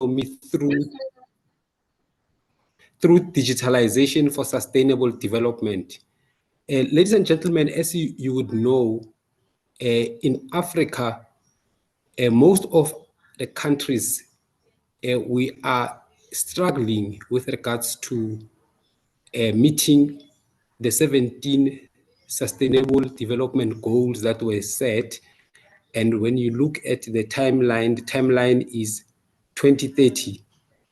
economy through digitalization for sustainable development. Ladies and gentlemen, as you would know, in Africa, most of the countries, we are struggling with regards to meeting the 17 sustainable development goals that were set. And when you look at the timeline is 2030,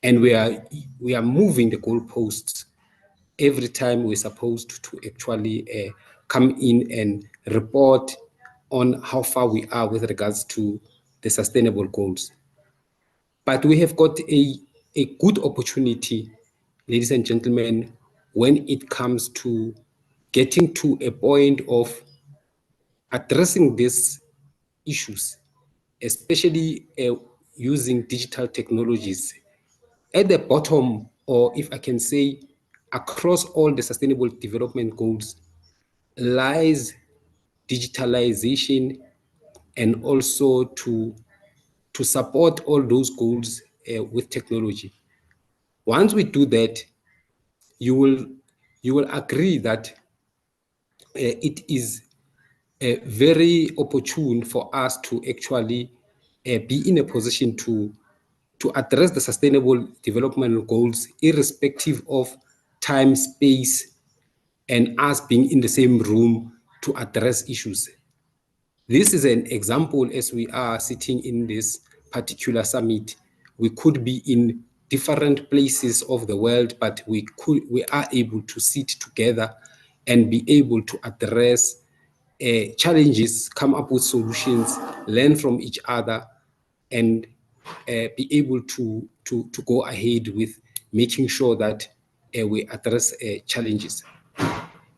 and we are moving the goalposts every time we're supposed to actually come in and report on how far we are with regards to the sustainable goals. But we have got a good opportunity, ladies and gentlemen, when it comes to getting to a point of addressing these issues, especially using digital technologies. At the bottom, or if I can say, across all the sustainable development goals, lies digitalization, and also to support all those goals with technology. Once we do that, you will agree that it is very opportune for us to actually be in a position to address the sustainable development goals, irrespective of time, space, and us being in the same room to address issues. This is an example. As we are sitting in this particular summit, we could be in different places of the world, but we are able to sit together and be able to address challenges, come up with solutions, learn from each other, and be able to go ahead with making sure that we address challenges.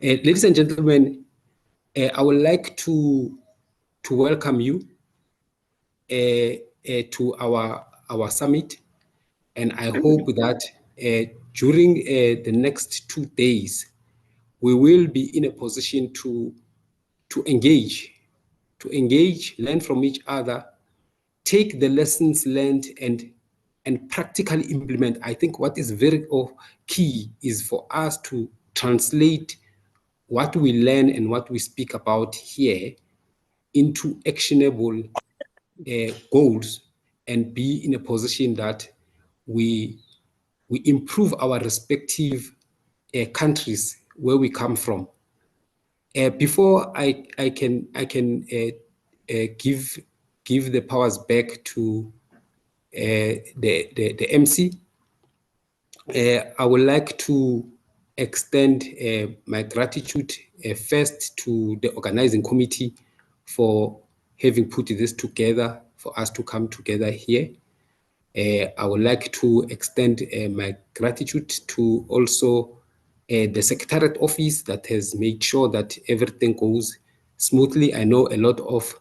Ladies and gentlemen, I would like to welcome you to our summit, and I hope that during the next 2 days, we will be in a position to engage, learn from each other, take the lessons learned, and practically implement. I think what is very key is for us to translate what we learn and what we speak about here into actionable goals, and be in a position that we improve our respective countries where we come from. Before I can give the powers back to the MC, I would like to extend my gratitude first to the organizing committee for having put this together for us to come together here. I would like to extend my gratitude to also the Secretariat Office that has made sure that everything goes smoothly. I know a lot of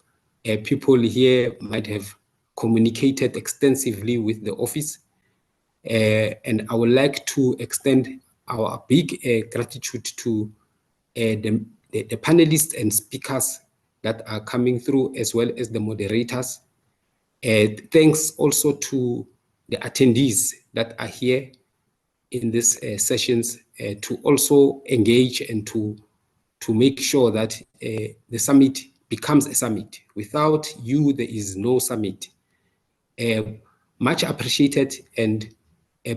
people here might have communicated extensively with the office. And I would like to extend our big gratitude to the panelists and speakers that are coming through, as well as the moderators. Thanks also to the attendees that are here in these sessions to also engage and to make sure that the summit becomes a summit. Without you, there is no summit. Much appreciated, and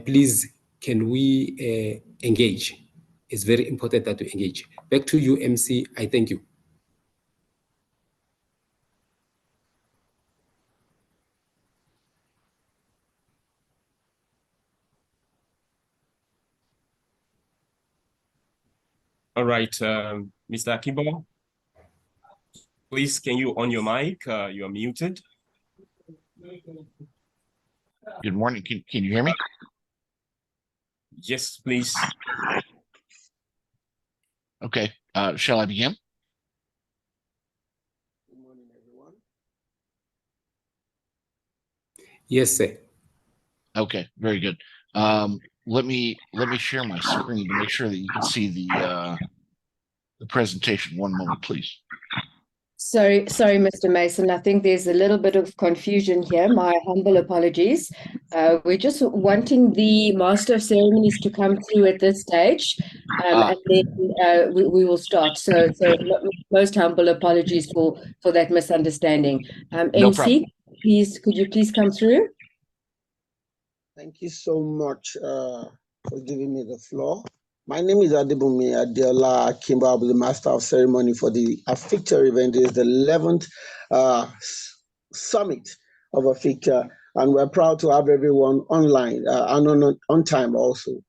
please, can we engage? It's very important that we engage. Back to you, MC. I thank you. All right, Mr. Akibo, please, can you on your mic? You are muted. Good morning. Can you hear me? Yes, please. Okay. Shall I begin? Good morning, everyone. Yes, sir. Okay, very good. Let me share my screen to make sure that you can see the presentation. One moment, please. Sorry, Mr. Mason. I think there's a little bit of confusion here. My humble apologies. We're just wanting the Master of Ceremonies to come through at this stage, and then we will start. So most humble apologies for that misunderstanding. No problem. MC, please, could you please come through? Thank you so much for giving me the floor. My name is Adebumi Adeola Kimba. I'll be the Master of Ceremony for the AfICTA event. It is the 11th summit of AfICTA, and we're proud to have everyone online and on time also.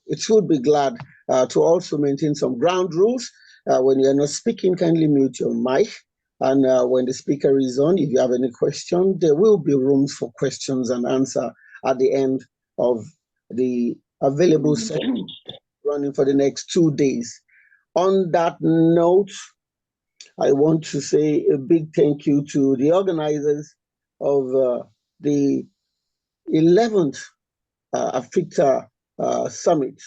It would be glad to also maintain some ground rules. When you're not speaking, kindly mute your mic. And when the speaker is on, if you have any question, there will be rooms for questions and answer at the end of the available session running for the next 2 days. On that note, I want to say a big thank you to the organizers of the 11th AfICTA Summit,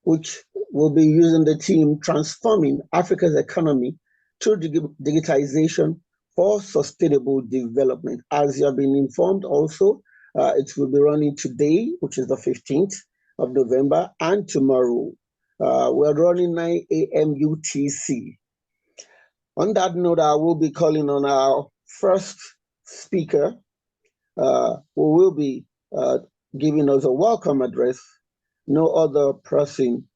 which will be using the theme Transforming Africa's Economy through Digitization for Sustainable Development. As you have been informed also, it will be running today, which is the 15th of November, and tomorrow. We're running 9 a.m. UTC. On that note, I will be calling on our first speaker, who will be giving us a welcome address, no other person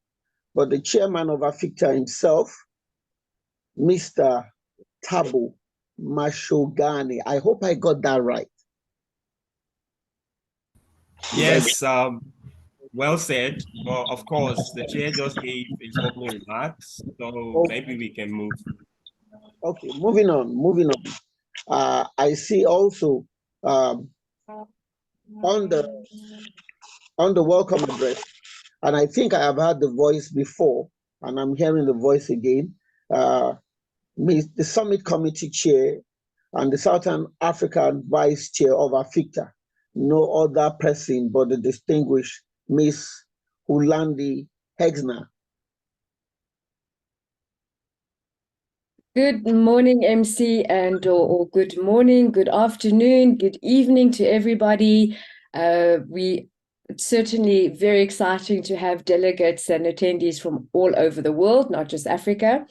but the chairman of AfICTA himself, Mr. Thabo Mashogani. I hope I got that right. Yes, well said. But of course, the chair just gave his opening remarks, so maybe we can move. Okay, moving on. I see also on the welcome address, and I think I have heard the voice before, and I'm hearing the voice again. The Summit Committee Chair and the Southern African Vice Chair of AfICTA, no other person but the distinguished Miss Hulandi Hexner. Good morning, MC, and or good morning, good afternoon, good evening to everybody. It's certainly very exciting to have delegates and attendees from all over the world, not just Africa.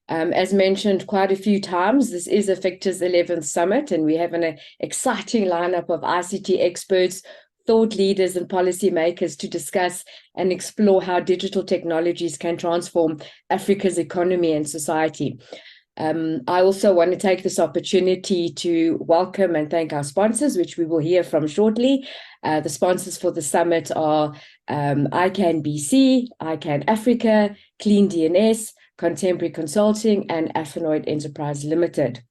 As mentioned quite a few times, this is AfICTA's 11th summit, and we have an exciting lineup of ICT experts, thought leaders, and policymakers to discuss and explore how digital technologies can transform Africa's economy and society. I also want to take this opportunity to welcome and thank our sponsors, which we will hear from shortly. The sponsors for the summit are ICANN BC, ICANN Africa, Clean DNS, Contemporary Consulting, and Affinoid Enterprise Limited.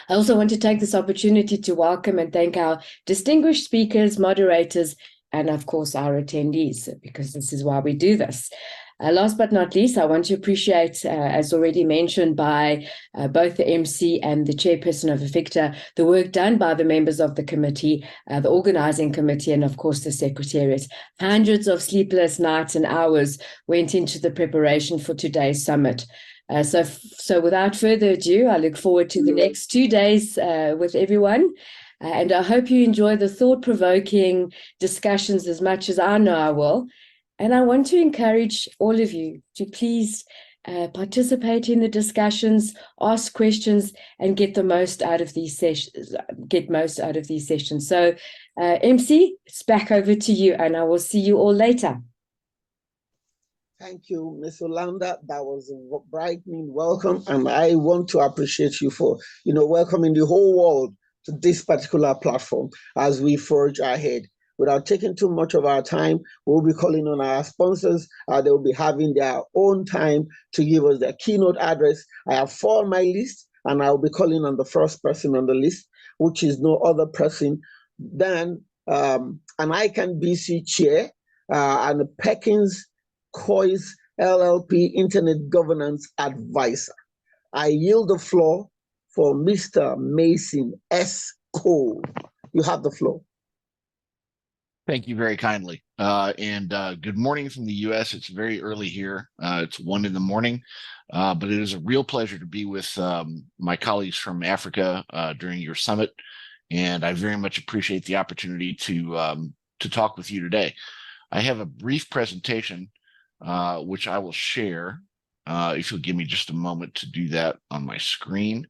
I also want to take this opportunity to welcome and thank our distinguished speakers, moderators, and of course our attendees, because this is why we do this. Last but not least, I want to appreciate, as already mentioned by both the MC and the chairperson of AfICTA, the work done by the members of the committee, the organizing committee, and of course the secretariat. Hundreds of sleepless nights and hours went into the preparation for today's summit. So without further ado, I look forward to the next 2 days with everyone. And I hope you enjoy the thought-provoking discussions as much as I know I will. And I want to encourage all of you to please participate in the discussions, ask questions, and get the most out of these sessions. So, MC, it's back over to you, and I will see you all later. Thank you, Ms. Olanda. That was a brightening welcome, and I want to appreciate you for, welcoming the whole world to this particular platform as we forge ahead. Without taking too much of our time, we'll be calling on our sponsors. They will be having their own time to give us their keynote address. I have 4 on my list, and I'll be calling on the first person on the list, which is no other person than an ICANN BC chair and Perkins Coyce LLP Internet Governance Advisor. I yield the floor for Mr. Mason S. Cole. You have the floor. Thank you very kindly. Good morning from the US. It's very early here. It's 1 in the morning, but it is a real pleasure to be with my colleagues from Africa during your summit. And I very much appreciate the opportunity to talk with you today. I have a brief presentation, which I will share. If you'll give me just a moment to do that on my screen.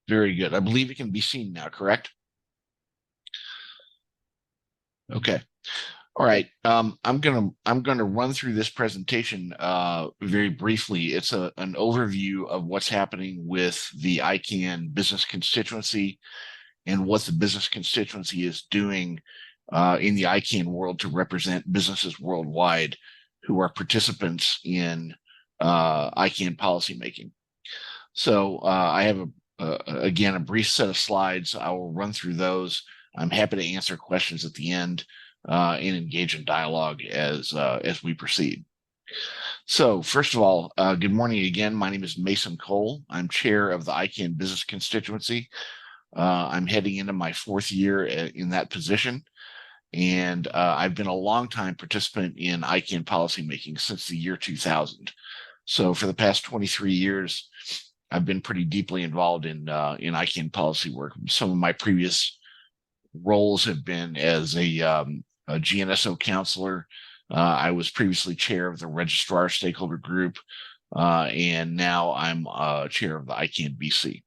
Very good. I believe it can be seen now, correct? Okay. All right. I'm gonna run through this presentation very briefly. It's an overview of what's happening with the ICANN business constituency and what the business constituency is doing in the ICANN world to represent businesses worldwide who are participants in ICANN policymaking. So I have again a brief set of slides. I will run through those. I'm happy to answer questions at the end and engage in dialogue as we proceed. So first of all, good morning again. My name is Mason Cole. I'm chair of the ICANN business constituency. I'm heading into my 4th year in that position. And I've been a longtime participant in ICANN policymaking since the year 2000. So for the past 23 years, I've been pretty deeply involved in ICANN policy work. Some of my previous roles have been as a GNSO counselor. I was previously chair of the registrar stakeholder group, and now I'm chair of the ICANN BC.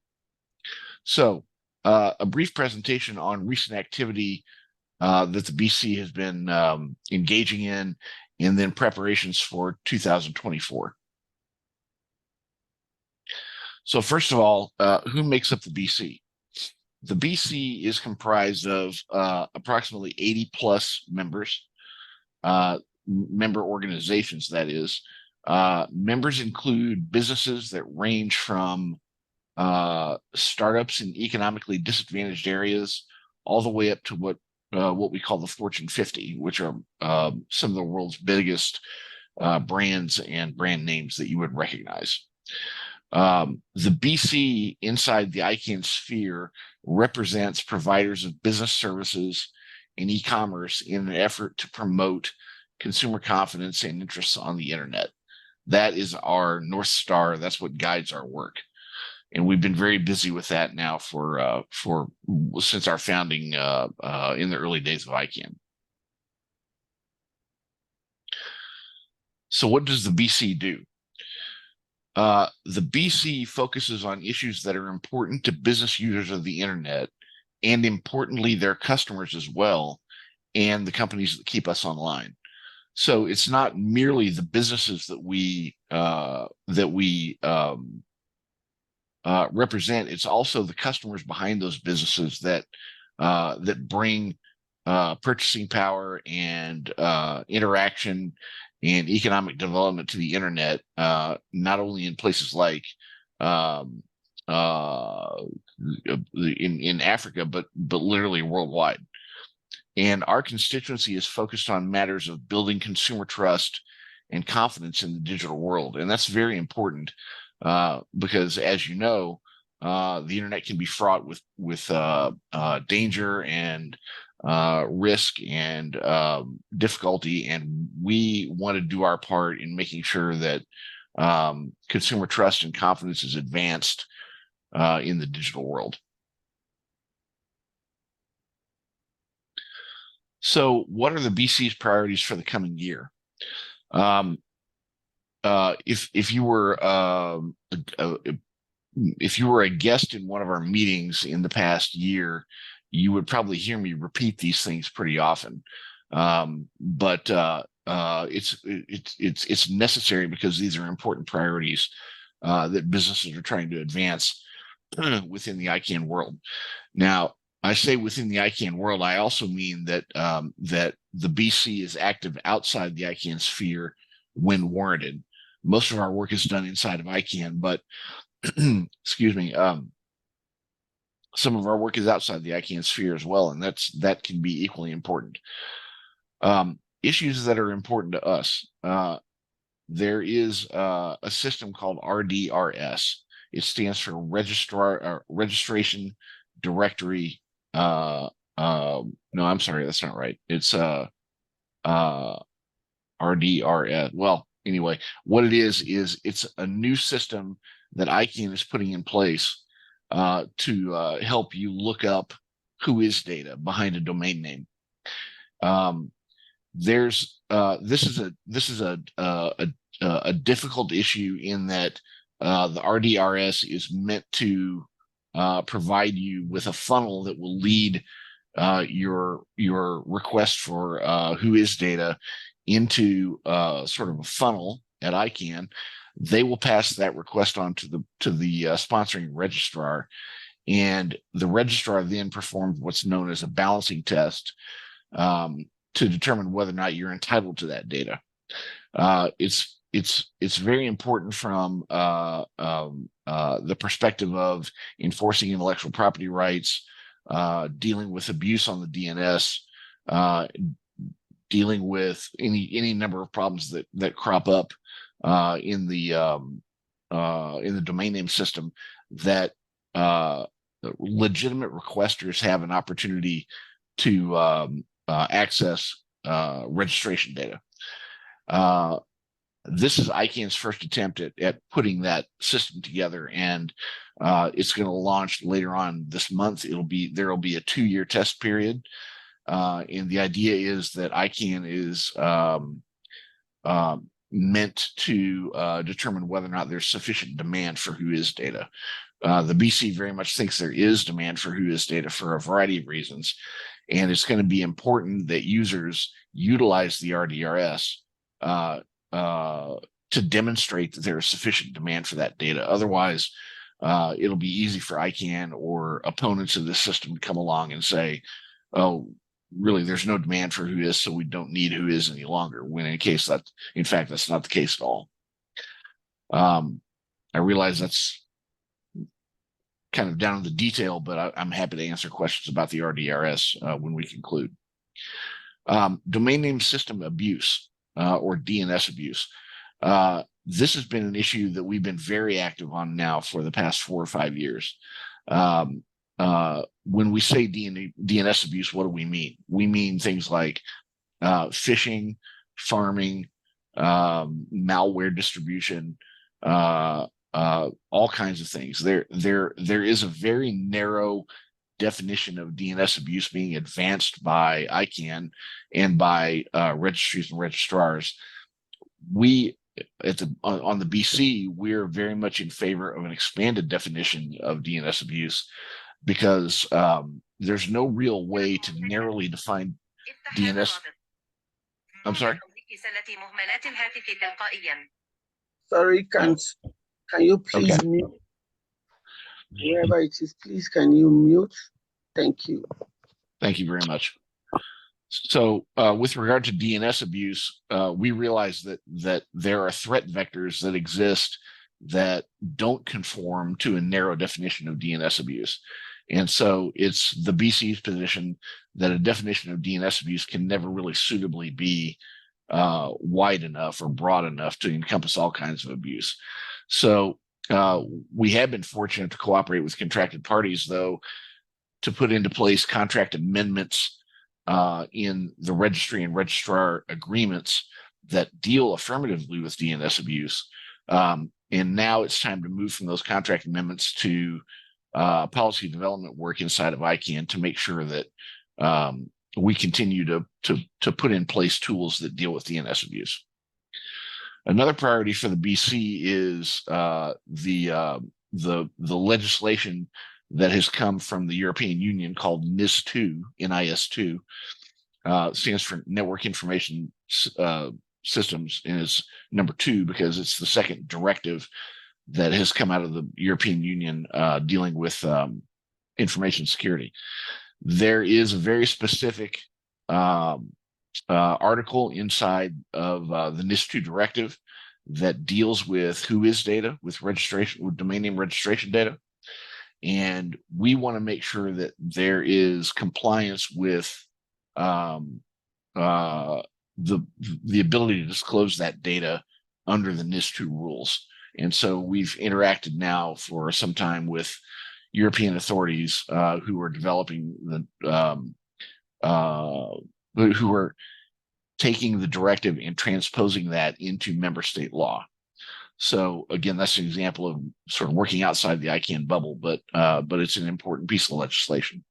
So a brief presentation on recent activity that the BC has been engaging in, and then preparations for 2024. So first of all, who makes up the BC? The BC is comprised of approximately 80 plus members, member organizations, that is. Members include businesses that range from startups in economically disadvantaged areas all the way up to what we call the Fortune 50, which are some of the world's biggest brands and brand names that you would recognize. The BC inside the ICANN sphere represents providers of business services and e-commerce in an effort to promote consumer confidence and interests on the internet. That is our North Star. That's what guides our work. And we've been very busy with that now for since our founding in the early days of ICANN. So what does the BC do? The BC focuses on issues that are important to business users of the internet, and importantly, their customers as well, and the companies that keep us online. So it's not merely the businesses that we represent. It's also the customers behind those businesses that bring purchasing power and interaction and economic development to the internet, not only in places like in Africa, but literally worldwide. And our constituency is focused on matters of building consumer trust and confidence in the digital world, and that's very important because, as you know, the internet can be fraught with danger and risk and difficulty, and we want to do our part in making sure that consumer trust and confidence is advanced in the digital world. So what are the BC's priorities for the coming year? If you were a guest in one of our meetings in the past year, you would probably hear me repeat these things pretty often. But it's necessary because these are important priorities that businesses are trying to advance within the ICANN world. Now, I say within the ICANN world, I also mean that that the BC is active outside the ICANN sphere when warranted. Most of our work is done inside of ICANN, but excuse me, some of our work is outside the ICANN sphere as well, and that can be equally important. Issues that are important to us. There is a system called RDRS, It stands for Registration Directory. No, I'm sorry, that's not right. It's RDRS. Well, anyway, what it is it's a new system that ICANN is putting in place to help you look up who is data behind a domain name. This is a difficult issue in that the RDRS is meant to provide you with a funnel that will lead your request for who is data into sort of a funnel at ICANN. They will pass that request on to the sponsoring registrar, and the registrar then performs what's known as a balancing test to determine whether or not you're entitled to that data. It's very important from the perspective of enforcing intellectual property rights, dealing with abuse on the DNS, dealing with any number of problems that crop up in the domain name system that legitimate requesters have an opportunity to access registration data. This is ICANN's first attempt at putting that system together, and it's going to launch later on this month. There will be a 2-year test period, and the idea is that ICANN is meant to determine whether or not there's sufficient demand for who is data. The BC very much thinks there is demand for who is data for a variety of reasons, and it's going to be important that users utilize the RDRS to demonstrate that there is sufficient demand for that data. Otherwise, it'll be easy for ICANN or opponents of this system to come along and say, oh, really, there's no demand for who is, so we don't need who is any longer, when in case that, in fact, that's not the case at all. I realize that's kind of down in the detail, but I'm happy to answer questions about the RDRS when we conclude. Domain name system abuse or DNS abuse. This has been an issue that we've been very active on now for the past 4 or 5 years. When we say DNS abuse, what do we mean? We mean things like phishing, farming, malware distribution, all kinds of things. There is a very narrow definition of DNS abuse being advanced by ICANN and by registries and registrars. We on the BC, we're very much in favor of an expanded definition of DNS abuse, because there's no real way to narrowly define DNS. I'm sorry? Sorry, can you please mute? Wherever it is, please, can you mute? Thank you. Thank you very much. So with regard to DNS abuse, we realize that there are threat vectors that exist that don't conform to a narrow definition of DNS abuse. And so it's the BC's position that a definition of DNS abuse can never really suitably be wide enough or broad enough to encompass all kinds of abuse. So we have been fortunate to cooperate with contracted parties, though, to put into place contract amendments in the registry and registrar agreements that deal affirmatively with DNS abuse. And now it's time to move from those contract amendments to policy development work inside of ICANN to make sure that we continue to put in place tools that deal with DNS abuse. Another priority for the BC is the legislation that has come from the European Union called NIS2, NIS2, stands for Network Information Systems, and is number 2 because it's the second directive that has come out of the European Union dealing with information security. There is a very specific article inside of the NIS2 directive that deals with who is data, with registration, with domain name registration data. And we want to make sure that there is compliance with the ability to disclose that data under the NIS2 rules. And so we've interacted now for some time with European authorities who are developing who are taking the directive and transposing that into member state law. So again, that's an example of sort of working outside the ICANN bubble, but it's an important piece of legislation.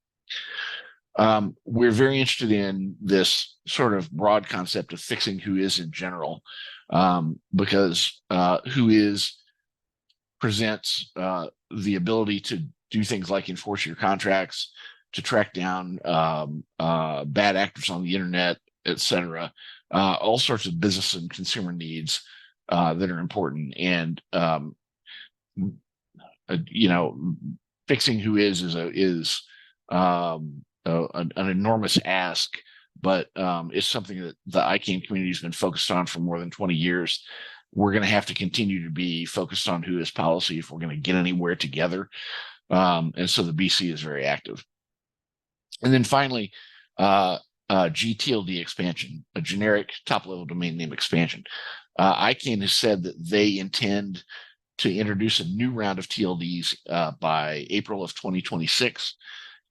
We're very interested in this sort of broad concept of fixing whois in general, because whois presents the ability to do things like enforce your contracts, to track down bad actors on the internet, etc. All sorts of business and consumer needs that are important. And fixing whois is an enormous ask, but it's something that the ICANN community has been focused on for more than 20 years. We're going to have to continue to be focused on whois policy if we're going to get anywhere together. And so the BC is very active. And then finally, GTLD expansion, a generic top-level domain name expansion. ICANN has said that they intend to introduce a new round of TLDs by April of 2026.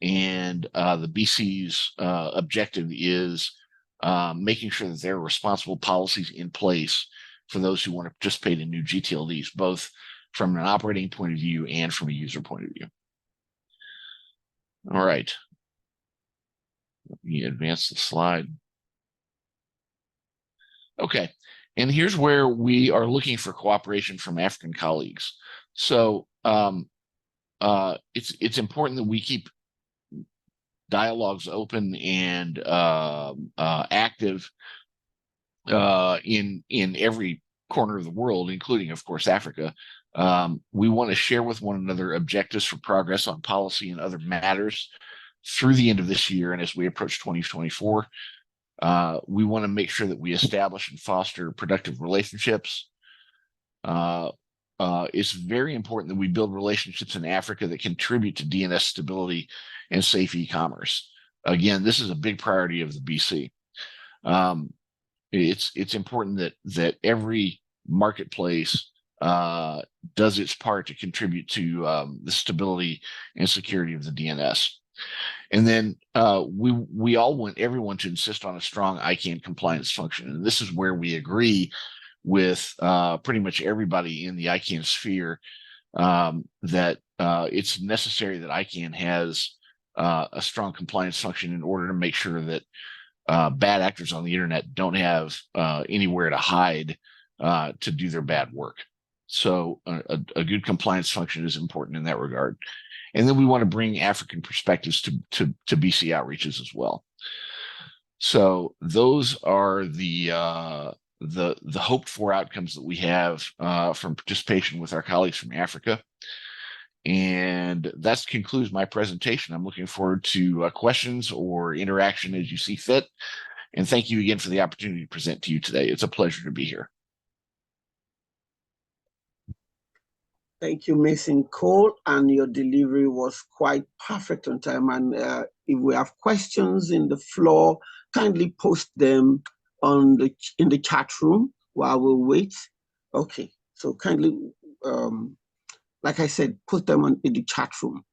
And the BC's objective is making sure that there are responsible policies in place for those who want to participate in new GTLDs, both from an operating point of view and from a user point of view. All right. Let me advance the slide. Okay. And here's where we are looking for cooperation from African colleagues. So it's important that we keep dialogues open and active in every corner of the world, including, of course, Africa. We want to share with one another objectives for progress on policy and other matters through the end of this year. And as we approach 2024, we want to make sure that we establish and foster productive relationships. It's very important that we build relationships in Africa that contribute to DNS stability and safe e-commerce. Again, this is a big priority of the BC. It's important that every marketplace does its part to contribute to the stability and security of the DNS. And then we all want everyone to insist on a strong ICANN compliance function. And this is where we agree with pretty much everybody in the ICANN sphere that it's necessary that ICANN has a strong compliance function in order to make sure that bad actors on the internet don't have anywhere to hide to do their bad work. So a good compliance function is important in that regard. And then we want to bring African perspectives to BC outreaches as well. So those are the hoped for outcomes that we have from participation with our colleagues from Africa. And that concludes my presentation. I'm looking forward to questions or interaction as you see fit. And thank you again for the opportunity to present to you today. It's a pleasure to be here. Thank you, Mason Cole, and your delivery was quite perfect on time. And if we have questions in the floor, kindly post them in the chat room while we wait. Okay, so kindly, like I said, put them in the chat room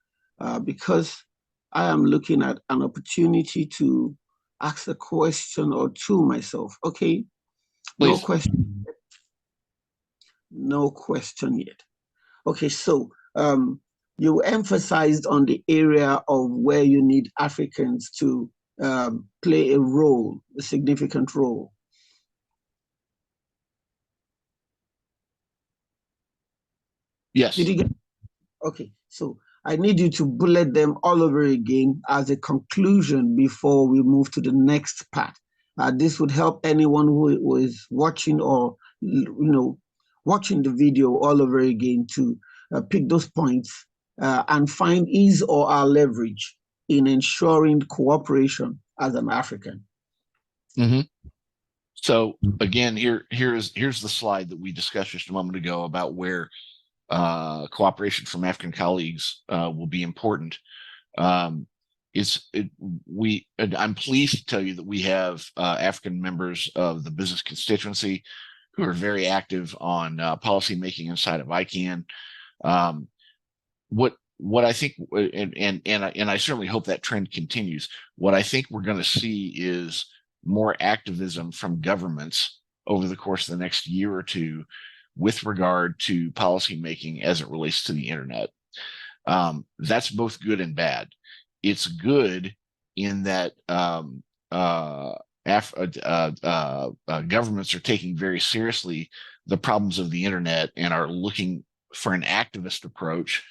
because I am looking at an opportunity to ask a question or two myself. Okay, please. No question. No question yet. Okay, so you emphasized on the area of where you need Africans to play a role, a significant role. Yes. Did you get? Okay, so I need you to bullet them all over again as a conclusion before we move to the next part. This would help anyone who is watching or watching the video all over again to pick those points and find his or our leverage in ensuring cooperation as an African. Mm-hmm. So again, here's the slide that we discussed just a moment ago about where cooperation from African colleagues will be important. I'm pleased to tell you that we have African members of the business constituency who are very active on policy making inside of ICANN. What I think, and I certainly hope that trend continues. What I think we're going to see is more activism from governments over the course of the next year or two with regard to policy making as it relates to the internet. That's both good and bad. It's good in that governments are taking very seriously the problems of the internet and are looking for an activist approach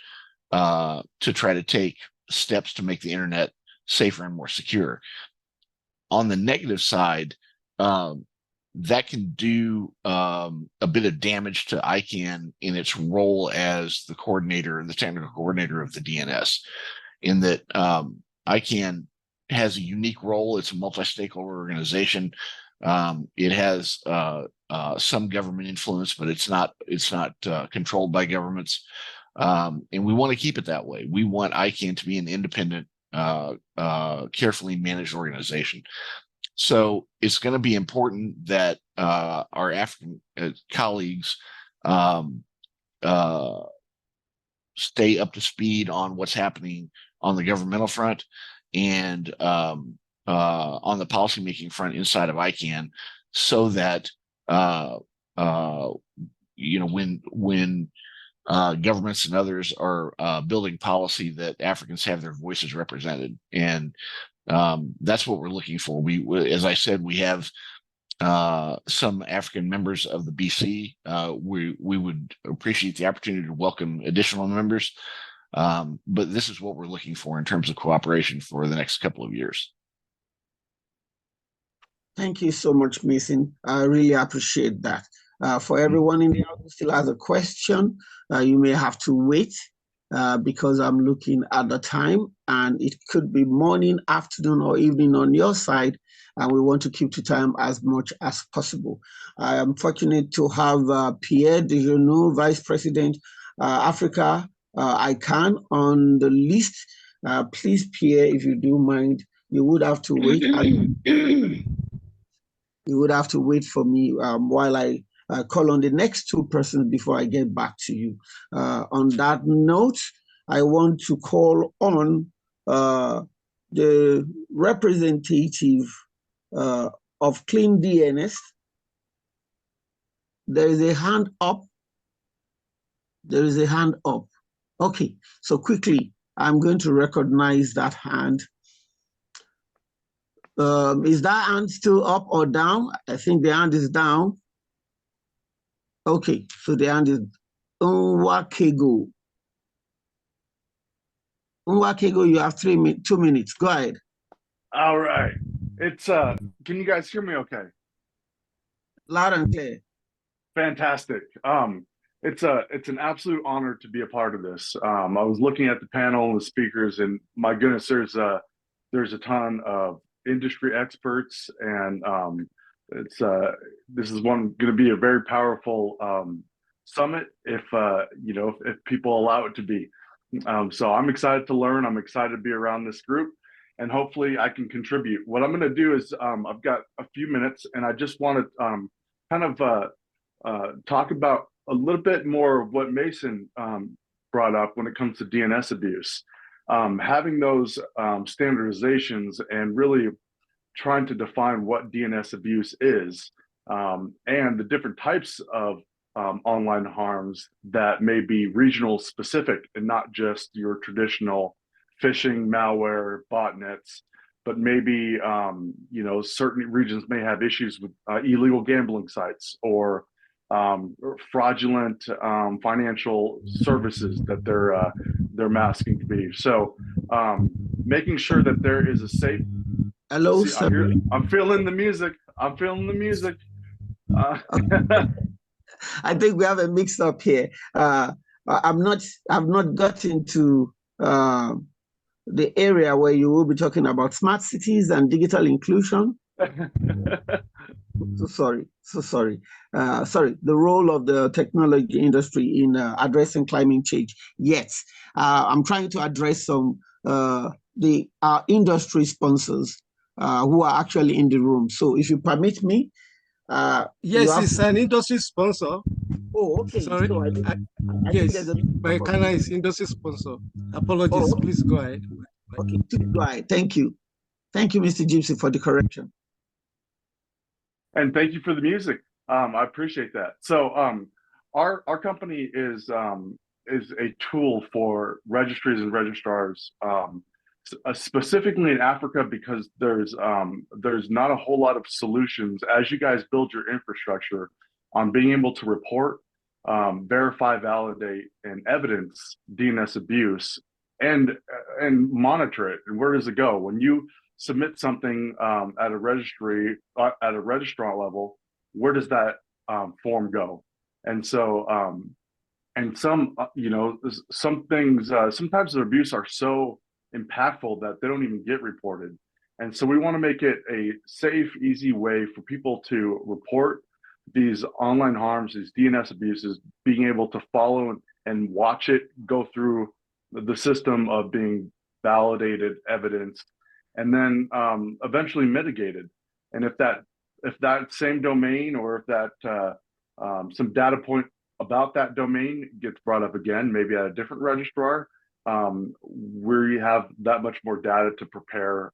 to try to take steps to make the internet safer and more secure. On the negative side, that can do a bit of damage to ICANN in its role as the coordinator, the technical coordinator of the DNS, in that ICANN has a unique role. It's a multi-stakeholder organization. It has some government influence, but it's not controlled by governments. And we want to keep it that way. We want ICANN to be an independent, carefully managed organization. So it's going to be important that our African colleagues stay up to speed on what's happening on the governmental front and on the policymaking front inside of ICANN, so that when governments and others are building policy, that Africans have their voices represented. And that's what we're looking for. As I said, we have some African members of the BC. We would appreciate the opportunity to welcome additional members. But this is what we're looking for in terms of cooperation for the next couple of years. Thank you so much, Mason. I really appreciate that. For everyone in the house who still has a question, you may have to wait because I'm looking at the time, and it could be morning, afternoon, or evening on your side, and we want to keep to time as much as possible. I am fortunate to have Pierre Dejeuneux, Vice President, Africa, ICANN, on the list. Please, Pierre, if you do mind, you would have to wait. You would have to wait for me while I call on the next two persons before I get back to you. On that note, I want to call on the representative of Clean DNS. There is a hand up. There is a hand up. Okay, so quickly, I'm going to recognize that hand. Is that hand still up or down? I think the hand is down. Okay, so the hand is Nwakego. Nwakego, you have 2 minutes. Go ahead. All right. It's can you guys hear me okay? Loud and clear. Fantastic. It's an absolute honor to be a part of this. I was looking at the panel and the speakers, and my goodness, there's a ton of industry experts, and this is going to be a very powerful summit if people allow it to be. So I'm excited to learn. I'm excited to be around this group, and hopefully I can contribute. What I'm going to do is I've got a few minutes, and I just want to talk about a little bit more of what Mason brought up when it comes to DNS abuse. Having those standardizations and really trying to define what DNS abuse is, and the different types of online harms that may be regional specific and not just your traditional phishing, malware, botnets, but maybe certain regions may have issues with illegal gambling sites or fraudulent financial services that they're masking to be. So making sure that there is a safe. Hello, sir. I'm feeling the music. I'm feeling the music. I think we have a mix up here. I've not gotten to the area where you will be talking about smart cities and digital inclusion. So sorry. Sorry, the role of the technology industry in addressing climate change. Yes, I'm trying to address some our industry sponsors who are actually in the room. So if you permit me, Yes, it's an industry sponsor. Oh, okay. Sorry. So I yes, think there's a Baikana is industry sponsor. Apologies, Oh. please go ahead. Okay, please go ahead. Thank you. Thank you, Mr. Gypsy, for the correction. And thank you for the music. I appreciate that. So our company is a tool for registries and registrars, specifically in Africa, because there's not a whole lot of solutions as you guys build your infrastructure on being able to report, verify, validate, and evidence DNS abuse, and monitor it. And where does it go when you submit something at a registry at a registrant level? Where does that form go? And so and some some things, some types of abuse are so impactful that they don't even get reported. And so we want to make it a safe, easy way for people to report these online harms, these DNS abuses, being able to follow and watch it go through the system of being validated, evidenced, and then eventually mitigated. And if that same domain, or if that some data point about that domain gets brought up again, maybe at a different registrar, we have that much more data to prepare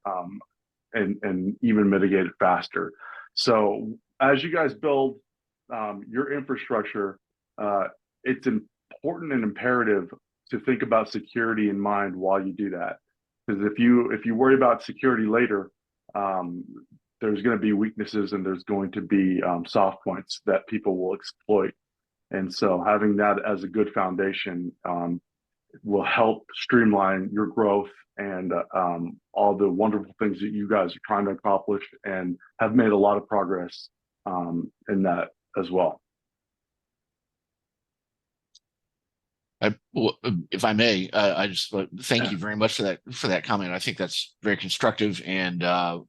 and even mitigate it faster. So as you guys build your infrastructure, it's important and imperative to think about security in mind while you do that. Because if you worry about security later, there's going to be weaknesses, and there's going to be soft points that people will exploit. And so having that as a good foundation will help streamline your growth and all the wonderful things that you guys are trying to accomplish, and have made a lot of progress in that as well. If I may, I just thank you very much for that comment. I think that's very constructive, and I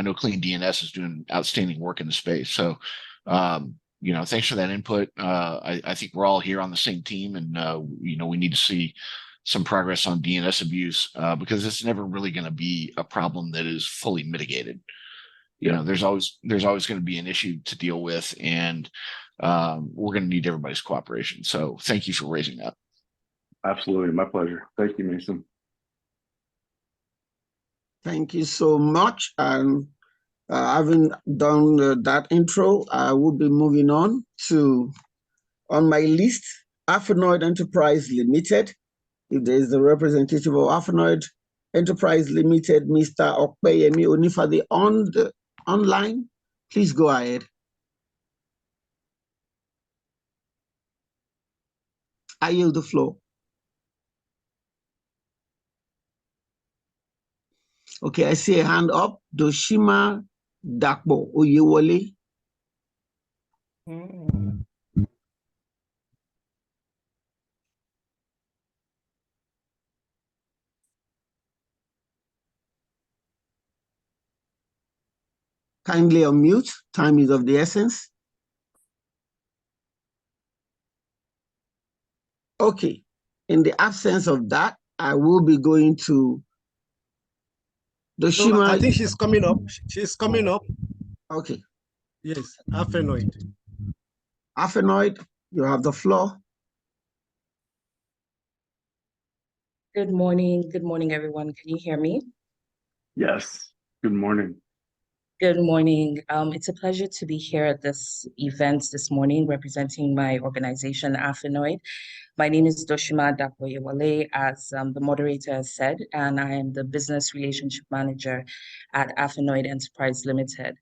know Clean DNS is doing outstanding work in the space. So, thanks for that input. I think we're all here on the same team, and we need to see some progress on DNS abuse because it's never really going to be a problem that is fully mitigated. There's always going to be an issue to deal with, and we're going to need everybody's cooperation. So thank you for raising that. Absolutely. My pleasure. Thank you, Mason. Thank you so much. And having done that intro, I will be moving on my list, AfICTA Enterprise Limited. If there is a representative of AfICTA Enterprise Limited, Mr. Okpeyemi Onifade on the online, please go ahead. I yield the floor. Okay, I see a hand up. Doshima Dakbo Oyewole. Kindly unmute. Time is of the essence. Okay. In the absence of that, I will be going to Doshima. No, I think she's coming up. She's coming up. Okay. Yes, AfICTA. AfICTA, you have the floor. Good morning, everyone. Can you hear me? Yes. Good morning. Good morning. It's a pleasure to be here at this event this morning, representing my organization, AfICTA. My name is Doshima Dakboyewale, as the moderator has said, and I am the Business Relationship Manager at AfICTA Enterprise Limited.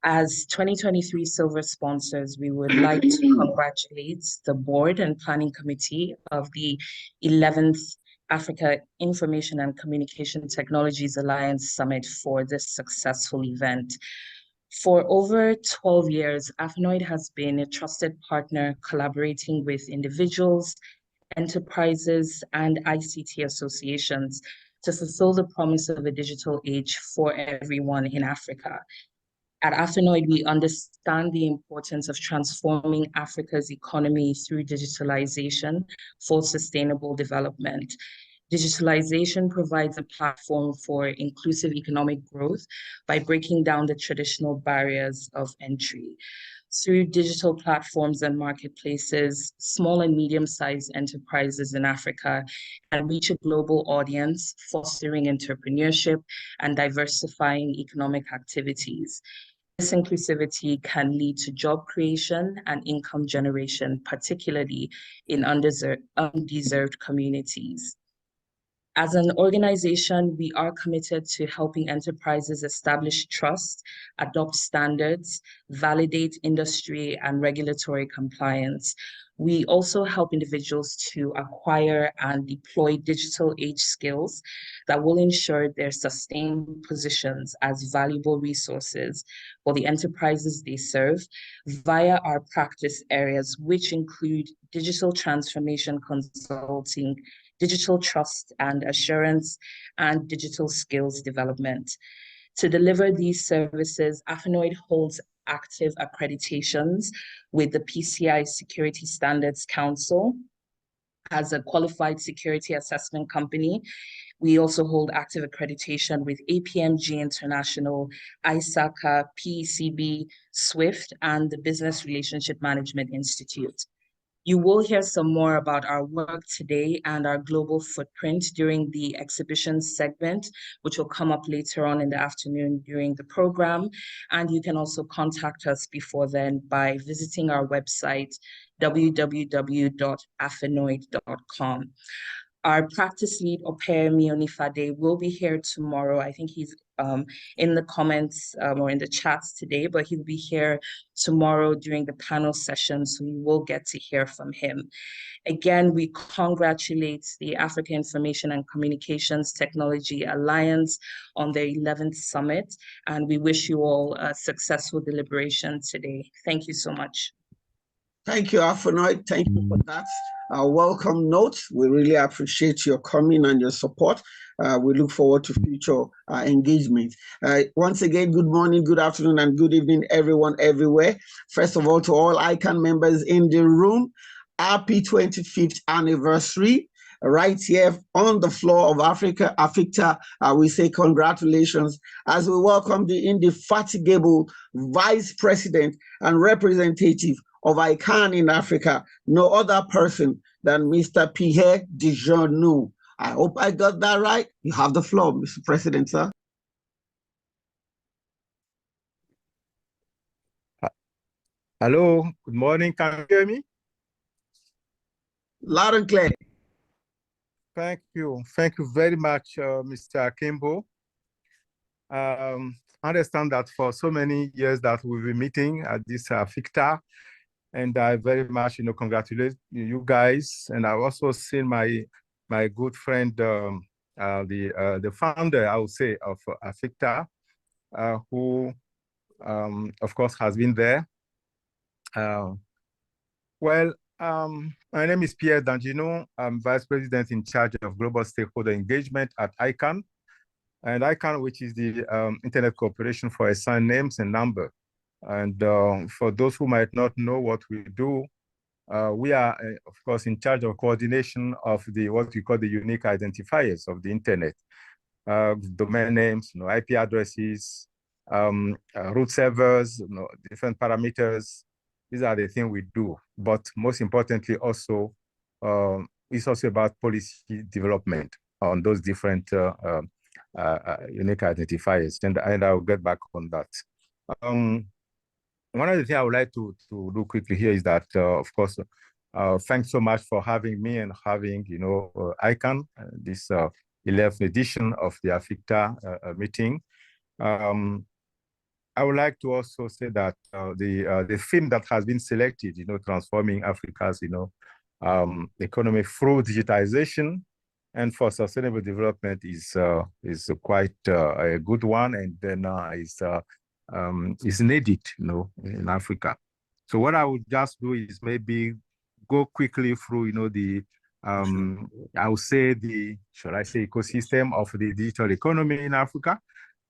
As 2023 Silver sponsors, we would like to congratulate the Board and Planning Committee of the 11th Africa Information and Communication Technologies Alliance Summit for this successful event. For over 12 years, AfICTA has been a trusted partner collaborating with individuals, enterprises, and ICT associations to fulfill the promise of a digital age for everyone in Africa. At AfICTA, we understand the importance of transforming Africa's economy through digitalization for sustainable development. Digitalization provides a platform for inclusive economic growth by breaking down the traditional barriers of entry. Through digital platforms and marketplaces, small and medium-sized enterprises in Africa can reach a global audience, fostering entrepreneurship and diversifying economic activities. This inclusivity can lead to job creation and income generation, particularly in undeserved communities. As an organization, we are committed to helping enterprises establish trust, adopt standards, validate industry and regulatory compliance. We also help individuals to acquire and deploy digital age skills that will ensure their sustained positions as valuable resources for the enterprises they serve via our practice areas, which include digital transformation consulting, digital trust and assurance, and digital skills development. To deliver these services, AfICTA holds active accreditations with the PCI Security Standards Council as a qualified security assessment company. We also hold active accreditation with APMG International, AfICTA, PECB, SWIFT, and the Business Relationship Management Institute. You will hear some more about our work today and our global footprint during the exhibition segment, which will come up later on in the afternoon during the program. And you can also contact us before then by visiting our website, www.afinoid.com. Our practice lead, Opeyemi Onifade, will be here tomorrow. I think he's in the comments or in the chats today, but he'll be here tomorrow during the panel session, so you will get to hear from him. Again, we congratulate the Africa Information and Communications Technology Alliance on their 11th summit, and we wish you all a successful deliberation today. Thank you so much. Thank you, AfICTA. Thank you for that welcome note. We really appreciate your coming and your support. We look forward to future engagement. Once again, good morning, good afternoon, and good evening, everyone, everywhere. First of all, to all ICANN members in the room, happy 25th anniversary. Right here on the floor of AfICTA, we say congratulations as we welcome the indefatigable Vice President and representative of ICANN in Africa, no other person than Mr. Pierre Dijonou. I hope I got that right. You have the floor, Mr. President, sir. Hello, good morning. Can you hear me? Loud and clear. Thank you. Thank you very much, Mr. Kimbo. I understand that for so many years that we've been meeting at this AfICTA, and I very much, congratulate you guys. And I've also seen my good friend, the founder, I would say, of AfICTA, who, of course, has been there. My name is Pierre Dijonou. I'm Vice President in charge of Global Stakeholder Engagement at ICANN. And ICANN, which is the Internet Corporation for Assigned Names and Number. And for those who might not know what we do, we are, of course, in charge of coordination of what we call the unique identifiers of the Internet. Domain names, IP addresses, root servers, different parameters. These are the things we do. But most importantly, also, it's also about policy development on those different unique identifiers. And I'll get back on that. One of the things I would like to do quickly here is that, of course, thanks so much for having me and having, ICANN, this 11th edition of the AfICTA meeting. I would like to also say that the theme that has been selected, transforming Africa's, economy through digitization and for sustainable development is quite a good one, and then is needed, in Africa. So what I would just do is maybe go quickly through, I would say should I say ecosystem of the digital economy in Africa,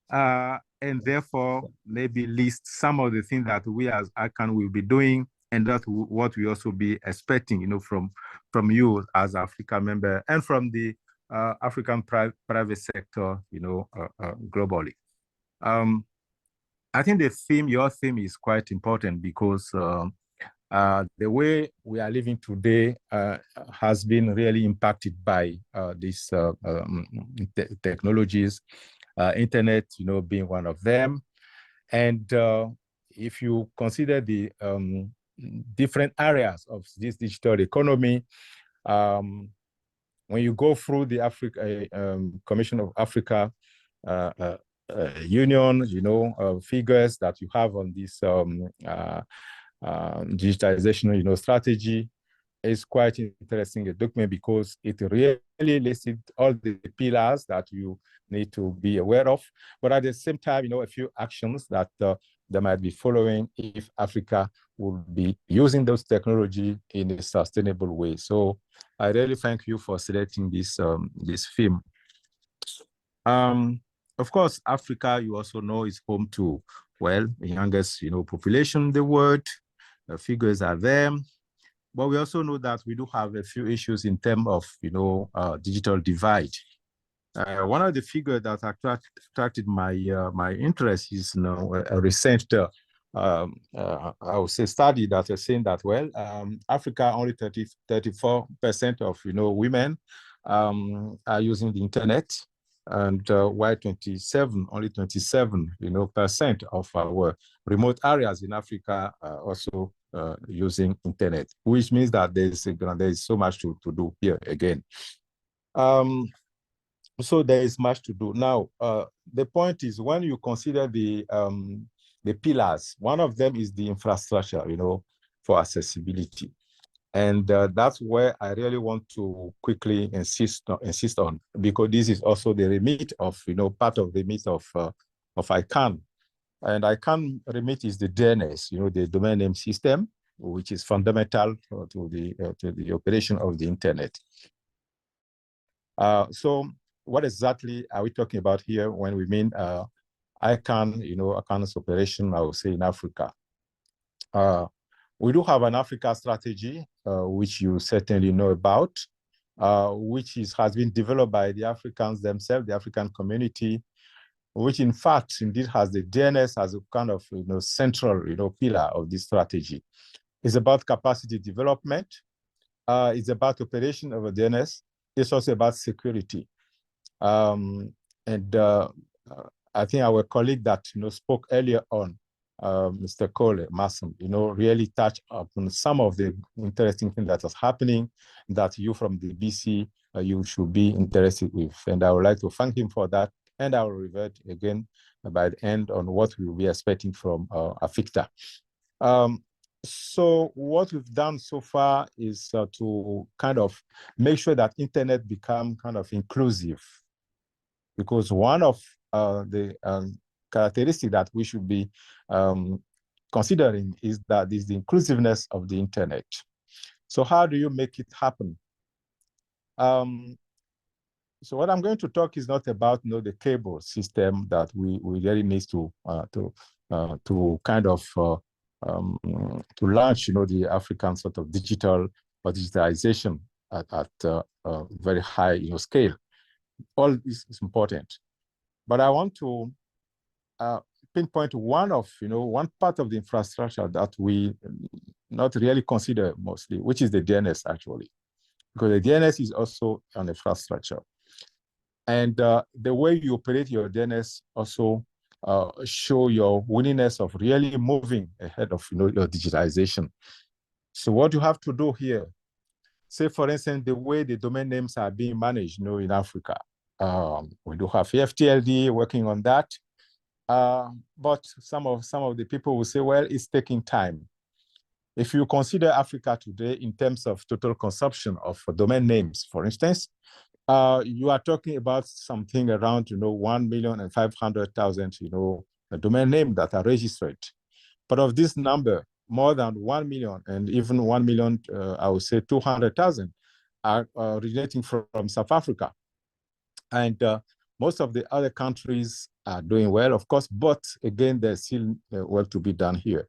and therefore maybe list some of the things that we as ICANN will be doing, and that's what we also be expecting, from you as Africa member and from the African private sector, globally. I think your theme is quite important because the way we are living today has been really impacted by these technologies, internet, being one of them. And if you consider the different areas of this digital economy, when you go through the Commission of Africa Union, figures that you have on this digitization, strategy, is quite interesting a document because it really listed all the pillars that you need to be aware of, but at the same time, a few actions that they might be following if Africa will be using those technology in a sustainable way. So I really thank you for selecting this theme. Of course, Africa, you also know, is home to, well, the youngest, population in the world. The figures are there. But we also know that we do have a few issues in terms of, digital divide. One of the figures that attracted my interest is, a recent, I would say, study that is saying that, well, Africa, only 34% of, women are using the internet, and while only 27, percent of our remote areas in Africa are also using internet, which means that there is so much to do here again. So there is much to do. Now, the point is, when you consider the pillars, one of them is the infrastructure, for accessibility. And that's where I really want to quickly insist on, because this is also the remit of, part of the remit of ICANN. And ICANN remit is the DNS, the domain name system, which is fundamental to the operation of the internet. So what exactly are we talking about here when we mean ICANN, ICANN's operation, I would say, in Africa? We do have an Africa strategy, which you certainly know about, which has been developed by the Africans themselves, the African community, which in fact indeed has the DNS as a kind of central pillar of this strategy. It's about capacity development. It's about operation of a DNS. It's also about security. I think our colleague that spoke earlier on, Mr. Cole Massam, really touched upon some of the interesting things that is happening that you from the BC you should be interested with. And I would like to thank him for that. And I will revert again by the end on what we will be expecting from AfICTA. So what we've done so far is to kind of make sure that internet become kind of inclusive, because one of the characteristic that we should be considering is the inclusiveness of the internet. So how do you make it happen? So what I'm going to talk is not about the cable system that we really need to kind of to launch the African sort of digitalization at very high scale. All this is important, but I want to pinpoint one part of the infrastructure that we not really consider mostly, which is the DNS actually, because the DNS is also an infrastructure. And the way you operate your DNS also show your willingness of really moving ahead of your digitization. So what you have to do here, say for instance, the way the domain names are being managed in Africa. We do have FTLD working on that. But some of the people will say, well, it's taking time. If you consider Africa today in terms of total consumption of domain names, for instance, you are talking about something around 1,500,000 domain names that are registered. But of this number, more than 1 million and even 1 million, I would say 200,000 are originating from South Africa. And most of the other countries are doing well, of course, but again, there's still work to be done here.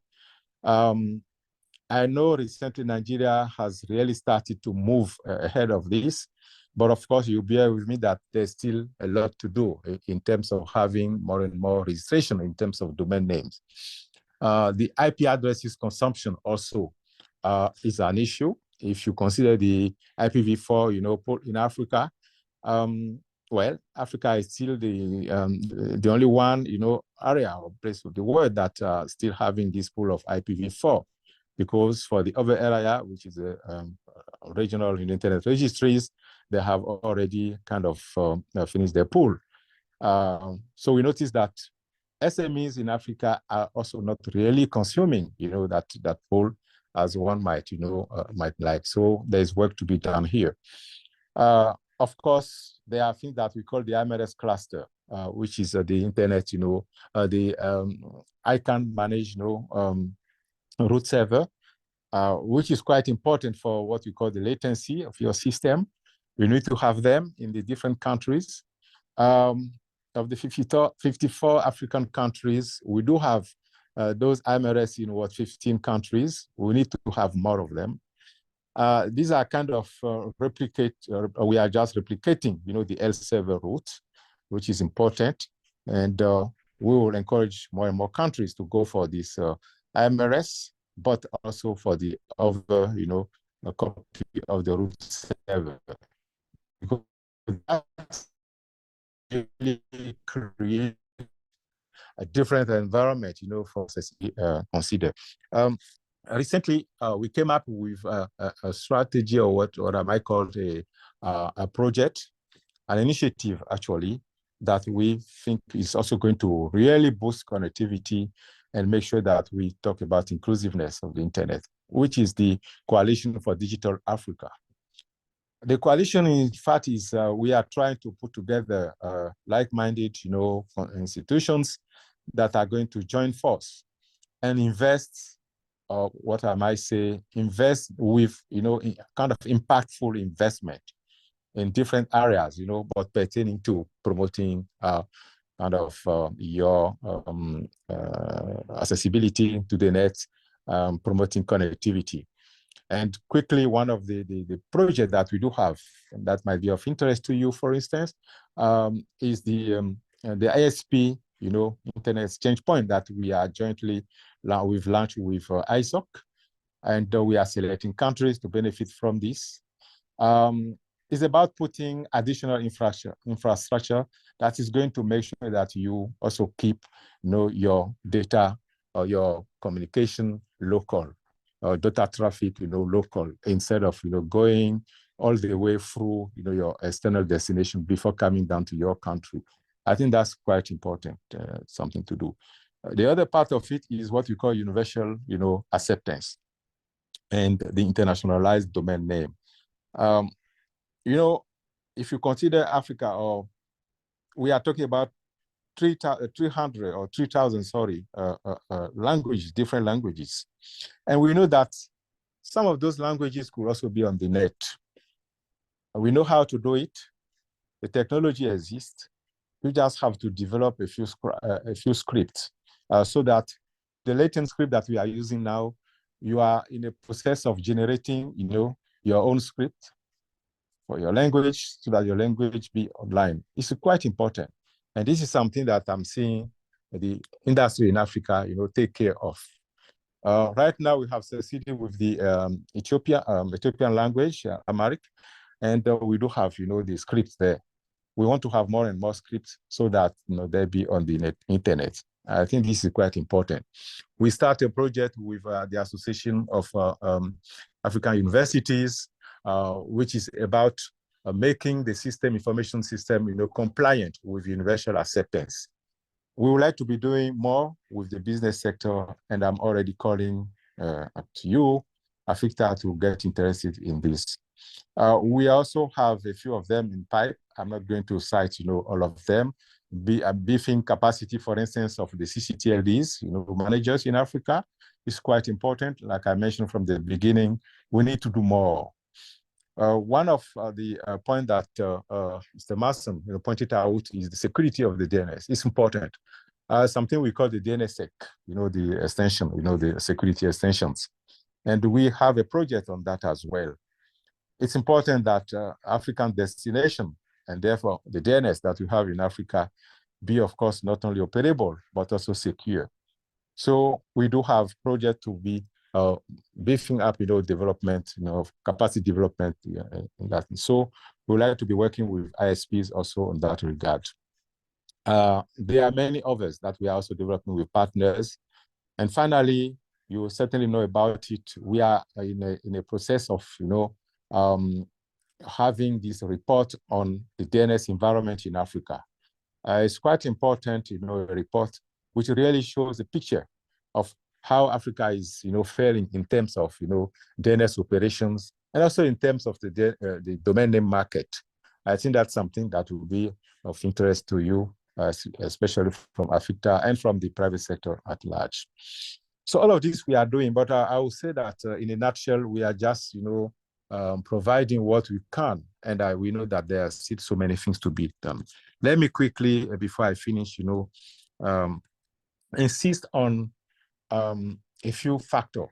I know recently Nigeria has really started to move ahead of this. But of course, you bear with me that there's still a lot to do in terms of having more and more registration in terms of domain names. The IP addresses consumption also is an issue. If you consider the IPv4, in Africa, well, Africa is still the only one, area or place of the world that still having this pool of IPv4, because for the other area, which is a regional internet registries, they have already kind of finished their pool. So we notice that SMEs in Africa are also not really consuming, that pool as one might like. So there's work to be done here. Of course, there are things that we call the IMRS cluster, which is the internet, the ICANN managed, root server, which is quite important for what we call the latency of your system. We need to have them in the different countries. Of the 54 African countries, we do have those IMRS in 15 countries. We need to have more of them. These are kind of we are just replicating, the L server route, which is important. And we will encourage more and more countries to go for this IMRS, but also for the other, a copy of the root server. Because that's really create a different environment, for us to consider. Recently, we came up with a strategy, or what I might call a project, an initiative actually, that we think is also going to really boost connectivity and make sure that we talk about inclusiveness of the internet, which is the Coalition for Digital Africa. The coalition, in fact, is we are trying to put together like-minded, institutions that are going to join force and invest, or what I might say, invest with, kind of impactful investment in different areas, but pertaining to promoting kind of your accessibility to the net, promoting connectivity. And quickly, one of the projects that we do have, and that might be of interest to you, for instance, is the ISP, Internet Exchange Point that we are we've launched with ISOC, and we are selecting countries to benefit from this. It's about putting additional infrastructure that is going to make sure that you also keep, your data or your communication local, or data traffic, local, instead of, going all the way through, your external destination before coming down to your country. I think that's quite important, something to do. The other part of it is what we call universal, acceptance and the internationalized domain name. If you consider Africa, or we are talking about 300 or 3,000, languages, different languages. And we know that some of those languages could also be on the net. We know how to do it. The technology exists. You just have to develop a few scripts so that the latent script that we are using now, you are in the process of generating, your own script for your language so that your language be online. It's quite important. And this is something that I'm seeing the industry in Africa, take care of. Right now, we have succeeded with the Ethiopian language, Amharic, and we do have, the scripts there. We want to have more and more scripts so that, they'll be on the internet. I think this is quite important. We started a project with the Association of African Universities, which is about making the information system, compliant with universal acceptance. We would like to be doing more with the business sector, and I'm already calling up to you, AfICTA, to get interested in this. We also have a few of them in pipe. I'm not going to cite, all of them. Beefing capacity, for instance, of the CCTLDs, managers in Africa is quite important. Like I mentioned from the beginning, we need to do more. One of the point that Mr. Mason pointed out is the security of the DNS. It's important. Something we call the DNSSEC, the extension, the security extensions. And we have a project on that as well. it's important that African destination and therefore the DNS that we have in Africa be, of course, not only operable, but also secure. So we do have projects to be beefing up, development, capacity development in that. So we would like to be working with ISPs also in that regard. There are many others that we are also developing with partners. And finally, you certainly know about it. We are in a process of, having this report on the DNS environment in Africa. It's quite important, a report which really shows the picture of how Africa is, faring in terms of, DNS operations and also in terms of the domain name market. I think that's something that will be of interest to you, especially from AfICTA and from the private sector at large. So all of this we are doing, but I will say that in a nutshell, we are just, providing what we can, and we know that there are still so many things to be done. Let me quickly, before I finish, insist on a few factors.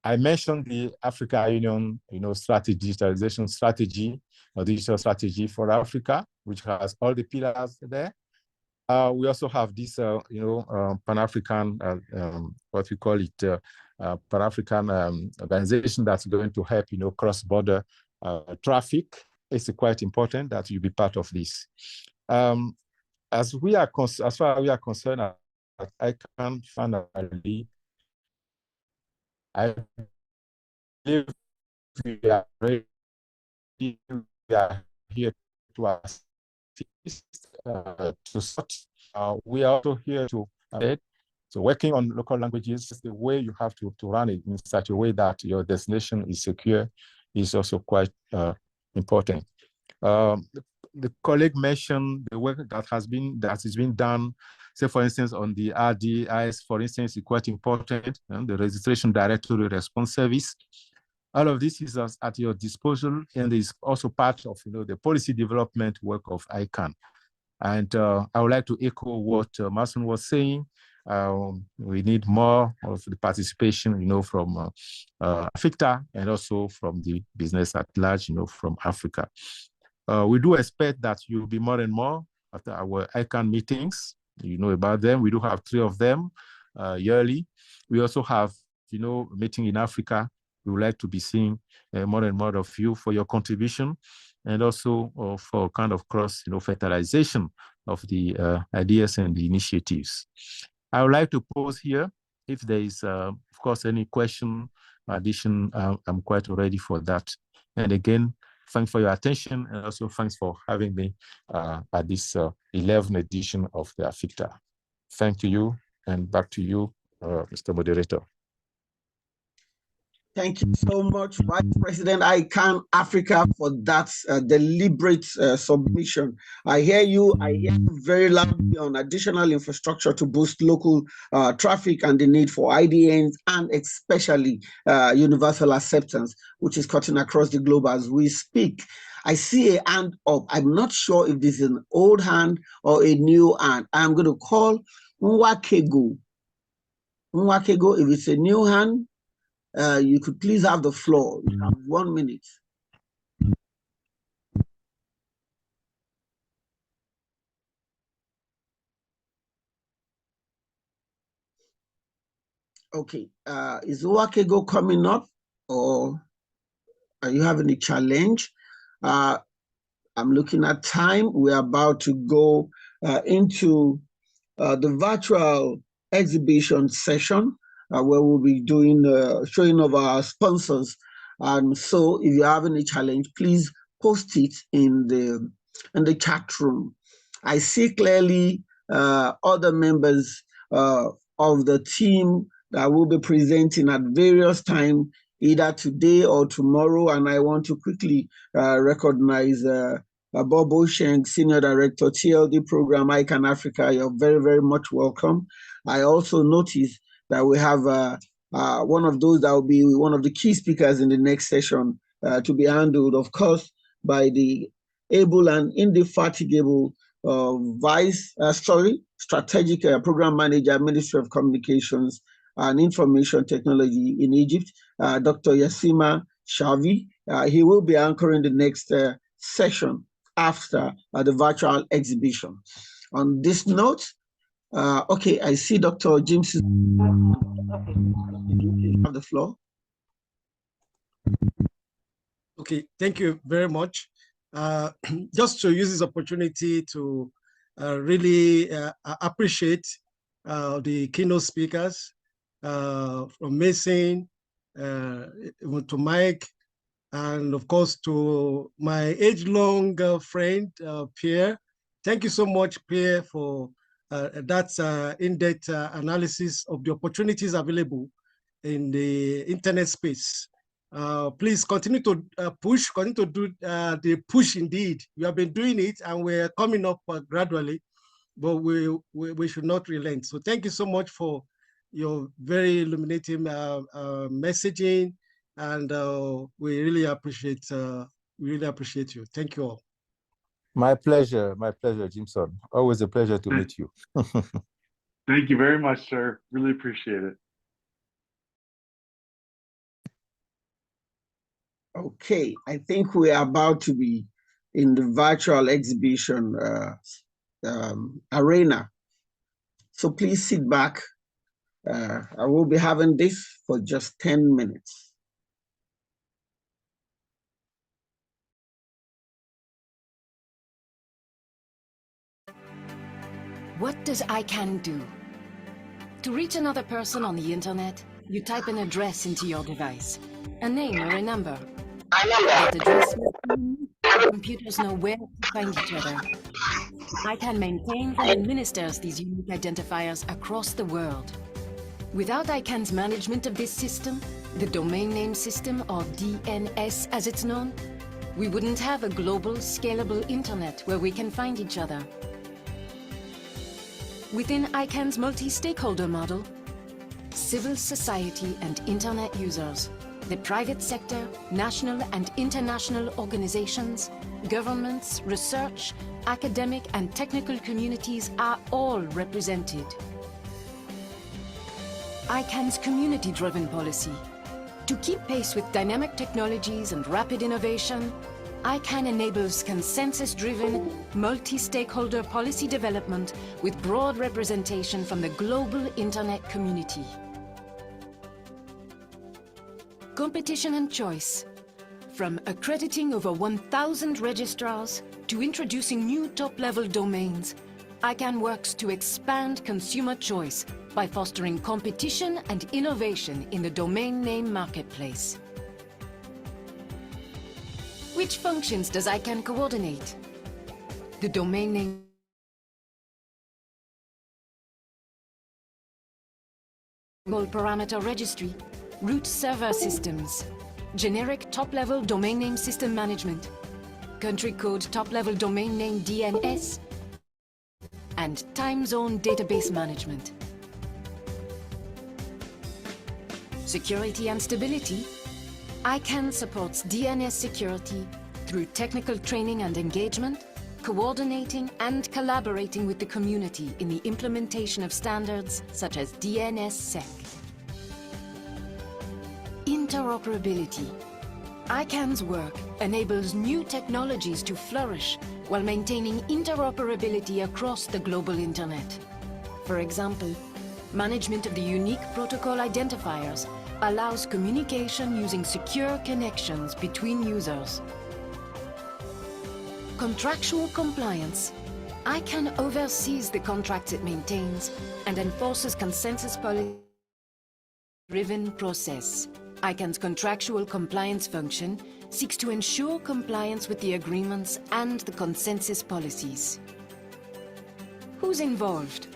I mentioned the Africa Union, digitalization strategy, or digital strategy for Africa, which has all the pillars there. We also have this, Pan-African, what we call it, Pan-African organization that's going to help, cross-border traffic. It's quite important that you be part of this. As far as we are concerned, I can finally, I believe we are ready. We are here to assist, to sort. We are also here to so working on local languages is the way you have to run it in such a way that your destination is secure is also quite important. The colleague mentioned the work that is being done, say for instance on the RDIS, for instance, is quite important, the Registration Directory Response Service. All of this is at your disposal and is also part of the policy development work of ICANN. And I would like to echo what Marson was saying. We need more of the participation, from AfICTA and also from the business at large, from Africa. We do expect that you'll be more and more after our ICANN meetings. You know about them. We do have 3 of them yearly. We also have, meeting in Africa. We would like to be seeing more and more of you for your contribution, and also for kind of cross, fertilization of the ideas and the initiatives. I would like to pause here. If there is, of course, any question, addition, I'm quite ready for that. And again, thanks for your attention, and also thanks for having me at this 11th edition of the AfICTA. Thank you, and back to you, Mr. Moderator. Thank you so much, Vice President ICANN Africa, for that deliberate submission. I hear you very loudly on additional infrastructure to boost local traffic and the need for IDNs, and especially universal acceptance, which is cutting across the globe as we speak. I see a hand up. I'm not sure if this is an old hand or a new hand. I'm going to call Nwakego. Nwakego, if it's a new hand, you could please have the floor. You have 1 minute. Okay, is Nwakego coming up, or are you having a challenge? I'm looking at time. We're about to go into the virtual exhibition session, where we'll be doing showing of our sponsors. So if you have any challenge, please post it in the chat room. I see clearly other members of the team that will be presenting at various times, either today or tomorrow. And I want to quickly recognize Bob Osheng, Senior Director, TLD Program, ICANN Africa. You're very, very much welcome. I also noticed that we have one of those that will be one of the key speakers in the next session, to be handled, of course, by the able and indefatigable Strategic Program Manager, Ministry of Communications and Information Technology in Egypt, Dr. Yassima Shavi. He will be anchoring the next session after the virtual exhibition. On this note, okay, I see Dr. James have the floor. Okay, thank you very much. Just to use this opportunity to really appreciate the keynote speakers from Mason to Mike, and of course to my age-long friend, Pierre. Thank you so much, Pierre, for that in-depth analysis of the opportunities available in the internet space. Please continue to continue to do the push indeed. You have been doing it and we're coming up gradually, but we should not relent. So thank you so much for your very illuminating messaging, and we really appreciate you. Thank you all. My pleasure, Jimson. Always a pleasure to meet you. Thank you very much, sir. Really appreciate it. Okay, I think we are about to be in the virtual exhibition arena. So please sit back. I will be having this for just 10 minutes. What does ICANN do? To reach another person on the internet, you type an address into your device, a name or a number. That address makes computers know where to find each other. ICANN maintains and administers these unique identifiers across the world. Without ICANN's management of this system, the domain name system, or DNS as it's known, we wouldn't have a global, scalable internet where we can find each other. Within ICANN's multi-stakeholder model, civil society and internet users, the private sector, national and international organizations, governments, research, academic and technical communities are all represented. ICANN's community-driven policy. To keep pace with dynamic technologies and rapid innovation, ICANN enables consensus-driven, multi-stakeholder policy development with broad representation from the global internet community. Competition and choice. From accrediting over 1,000 registrars to introducing new top-level domains, ICANN works to expand consumer choice by fostering competition and innovation in the domain name marketplace. Which functions does ICANN coordinate? The domain name parameter registry, root server systems, generic top-level domain name system management, country code top-level domain name DNS, and time zone database management. Security and stability. ICANN supports DNS security through technical training and engagement, coordinating and collaborating with the community in the implementation of standards such as DNSSEC. Interoperability. ICANN's work enables new technologies to flourish while maintaining interoperability across the global internet. For example, management of the unique protocol identifiers allows communication using secure connections between users. Contractual compliance. ICANN oversees the contracts it maintains and enforces consensus policy-driven process. ICANN's contractual compliance function seeks to ensure compliance with the agreements and the consensus policies. Who's involved?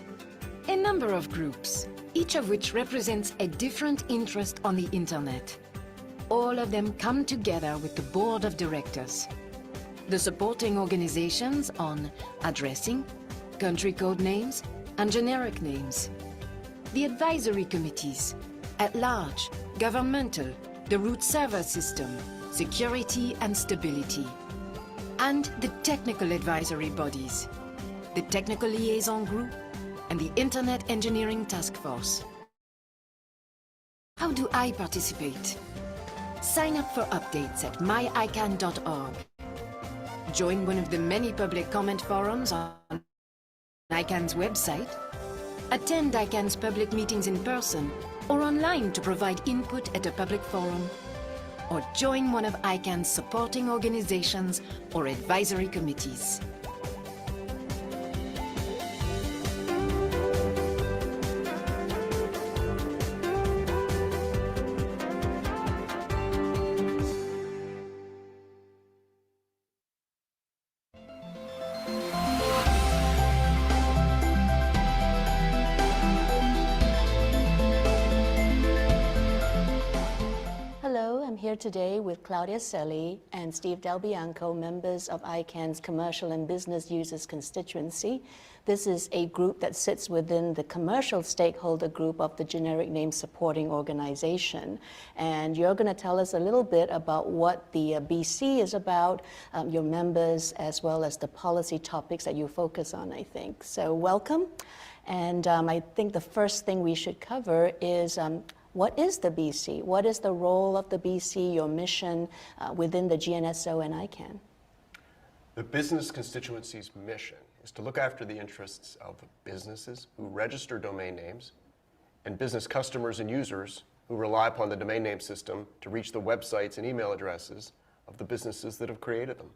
A number of groups, each of which represents a different interest on the internet. All of them come together with the board of directors. The supporting organizations on addressing, country code names, and generic names. The advisory committees, at large, governmental, the root server system, security and stability. And the technical advisory bodies, the technical liaison group, and the Internet Engineering Task Force. How do I participate? Sign up for updates at myicann.org. Join one of the many public comment forums on ICANN's website. Attend ICANN's public meetings in person or online to provide input at a public forum. Or join one of ICANN's supporting organizations or advisory committees. Here today with Claudia Selli and Steve Del Bianco, members of ICANN's Commercial and Business Users Constituency. This is a group that sits within the commercial stakeholder group of the Generic Name Supporting Organization. And you're going to tell us a little bit about what the BC is about, your members, as well as the policy topics that you focus on, I think. So welcome. And I think the first thing we should cover is what is the BC? What is the role of the BC, your mission within the GNSO and ICANN? The business constituency's mission is to look after the interests of businesses who register domain names and business customers and users who rely upon the domain name system to reach the websites and email addresses of the businesses that have created them.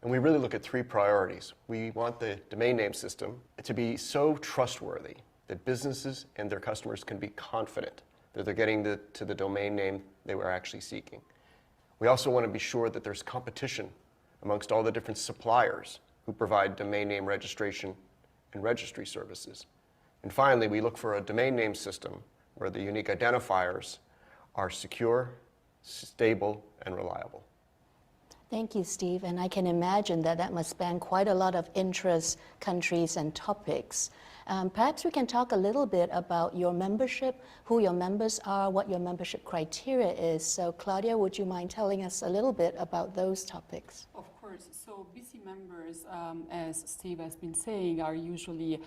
And we really look at three priorities. We want the domain name system to be so trustworthy that businesses and their customers can be confident that they're getting to the domain name they were actually seeking. We also want to be sure that there's competition amongst all the different suppliers who provide domain name registration and registry services. And finally, we look for a domain name system where the unique identifiers are secure, stable, and reliable. Thank you, Steve. And I can imagine that that must span quite a lot of interests, countries, and topics. Perhaps we can talk a little bit about your membership, who your members are, what your membership criteria is. So Claudia, would you mind telling us a little bit about those topics? Of course. So BC members, as Steve has been saying, are usually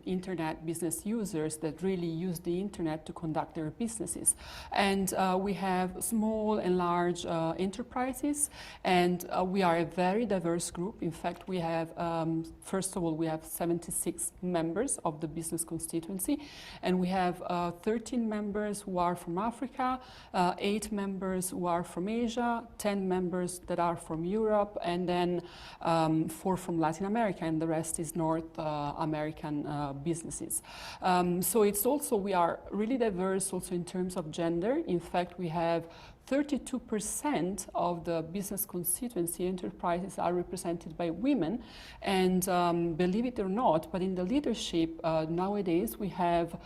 internet business users that really use the internet to conduct their businesses. And we have small and large enterprises, and we are a very diverse group. In fact, we have, first of all, we have 76 members of the business constituency, and we have 13 members who are from Africa, 8 members who are from Asia, 10 members that are from Europe, and then 4 from Latin America, and the rest is North American businesses. So it's also, we are really diverse also in terms of gender. In fact, we have 32% of the business constituency enterprises are represented by women, and believe it or not, but in the leadership nowadays we have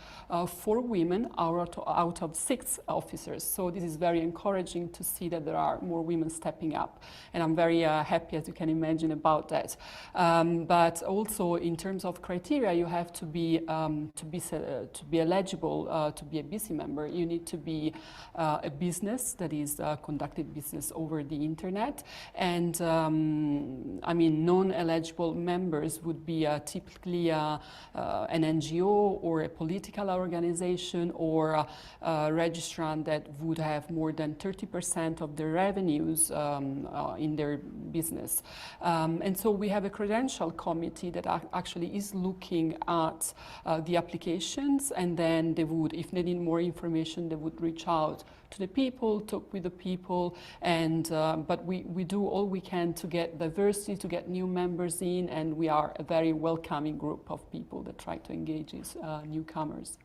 4 women out of 6 officers. So this is very encouraging to see that there are more women stepping up, and I'm very happy, as you can imagine, about that. But also in terms of criteria, you have to be eligible to be a BC member. You need to be a business that is conducted business over the internet, and I mean, non-eligible members would be typically an NGO or a political organization or a registrant that would have more than 30% of their revenues in their business. And so we have a credential committee that actually is looking at the applications, and then they would, if they need more information, they would reach out to the people, talk with the people, and but we do all we can to get diversity, to get new members in, and we are a very welcoming group of people that try to engage these newcomers.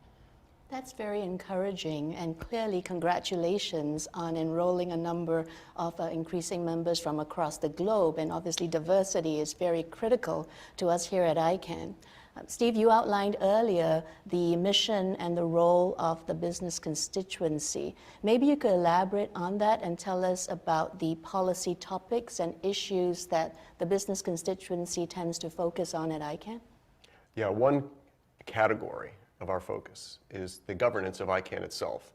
That's very encouraging, and clearly congratulations on enrolling a number of increasing members from across the globe, and obviously diversity is very critical to us here at ICANN. Steve, you outlined earlier the mission and the role of the business constituency. Maybe you could elaborate on that and tell us about the policy topics and issues that the business constituency tends to focus on at ICANN? Yeah, one category of our focus is the governance of ICANN itself.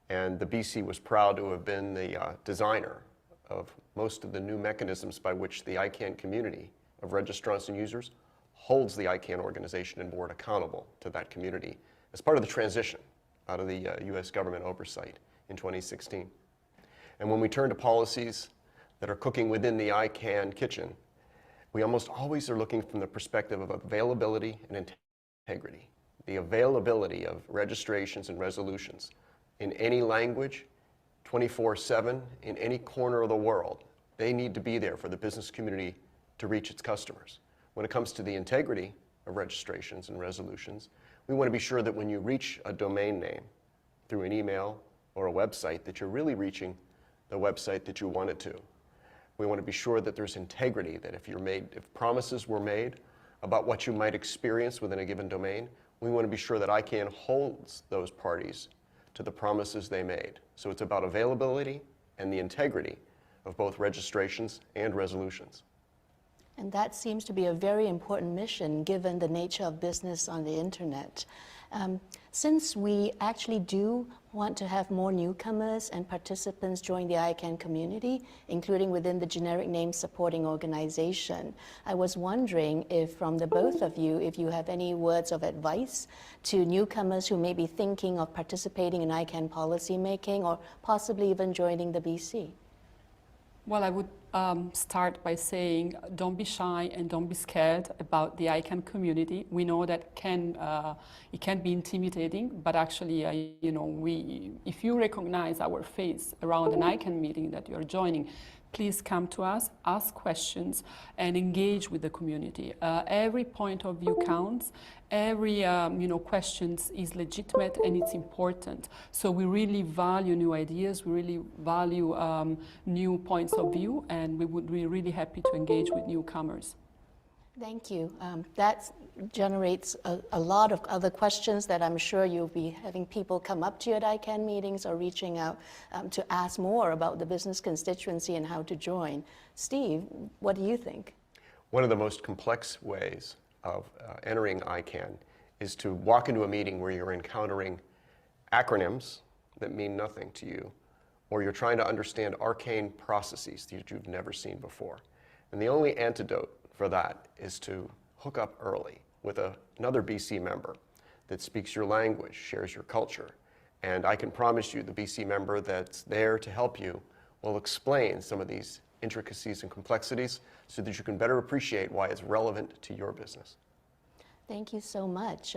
And the BC was proud to have been the designer of most of the new mechanisms by which the ICANN community of registrants and users holds the ICANN organization and board accountable to that community as part of the transition out of the US government oversight in 2016. And when we turn to policies that are cooking within the ICANN kitchen, we almost always are looking from the perspective of availability and integrity. The availability of registrations and resolutions in any language, 24/7, in any corner of the world. They need to be there for the business community to reach its customers. When it comes to the integrity of registrations and resolutions, we want to be sure that when you reach a domain name through an email or a website, that you're really reaching the website that you want it to. We want to be sure that there's integrity, that if promises were made about what you might experience within a given domain, we want to be sure that ICANN holds those parties to the promises they made. So it's about availability and the integrity of both registrations and resolutions. And that seems to be a very important mission given the nature of business on the internet. Since we actually do want to have more newcomers and participants join the ICANN community, including within the generic name supporting organization, I was wondering if from the both of you, if you have any words of advice to newcomers who may be thinking of participating in ICANN policy making or possibly even joining the BC. Well, I would start by saying don't be shy and don't be scared about the ICANN community. We know that it can be intimidating, but actually, if you recognize our face around an ICANN meeting that you're joining, please come to us, ask questions, and engage with the community. Every point of view counts. Every questions is legitimate and it's important. So we really value new ideas. We really value new points of view, and we would be really happy to engage with newcomers. Thank you. That generates a lot of other questions that I'm sure you'll be having people come up to you at ICANN meetings or reaching out to ask more about the business constituency and how to join. Steve, what do you think? One of the most complex ways of entering ICANN is to walk into a meeting where you're encountering acronyms that mean nothing to you, or you're trying to understand arcane processes that you've never seen before. And the only antidote for that is to hook up early with another BC member that speaks your language, shares your culture. And I can promise you the BC member that's there to help you will explain some of these intricacies and complexities so that you can better appreciate why it's relevant to your business. Thank you so much.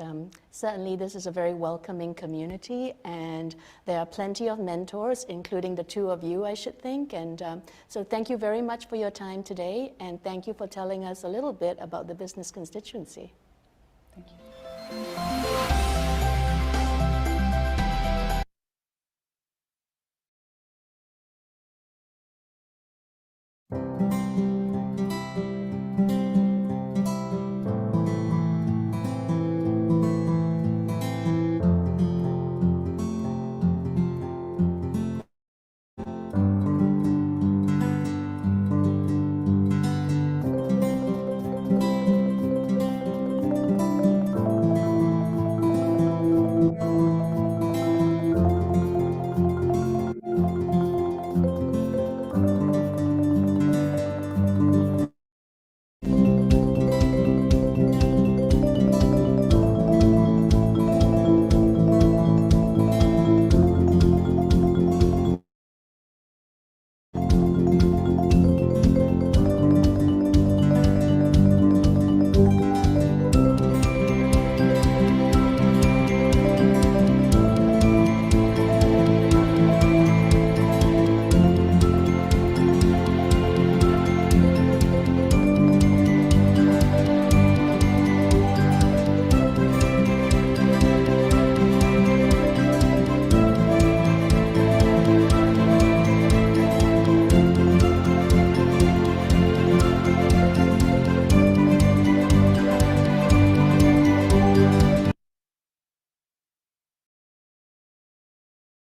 Certainly this is a very welcoming community, and there are plenty of mentors, including the two of you, I should think. And so thank you very much for your time today, and thank you for telling us a little bit about the business constituency. Thank you.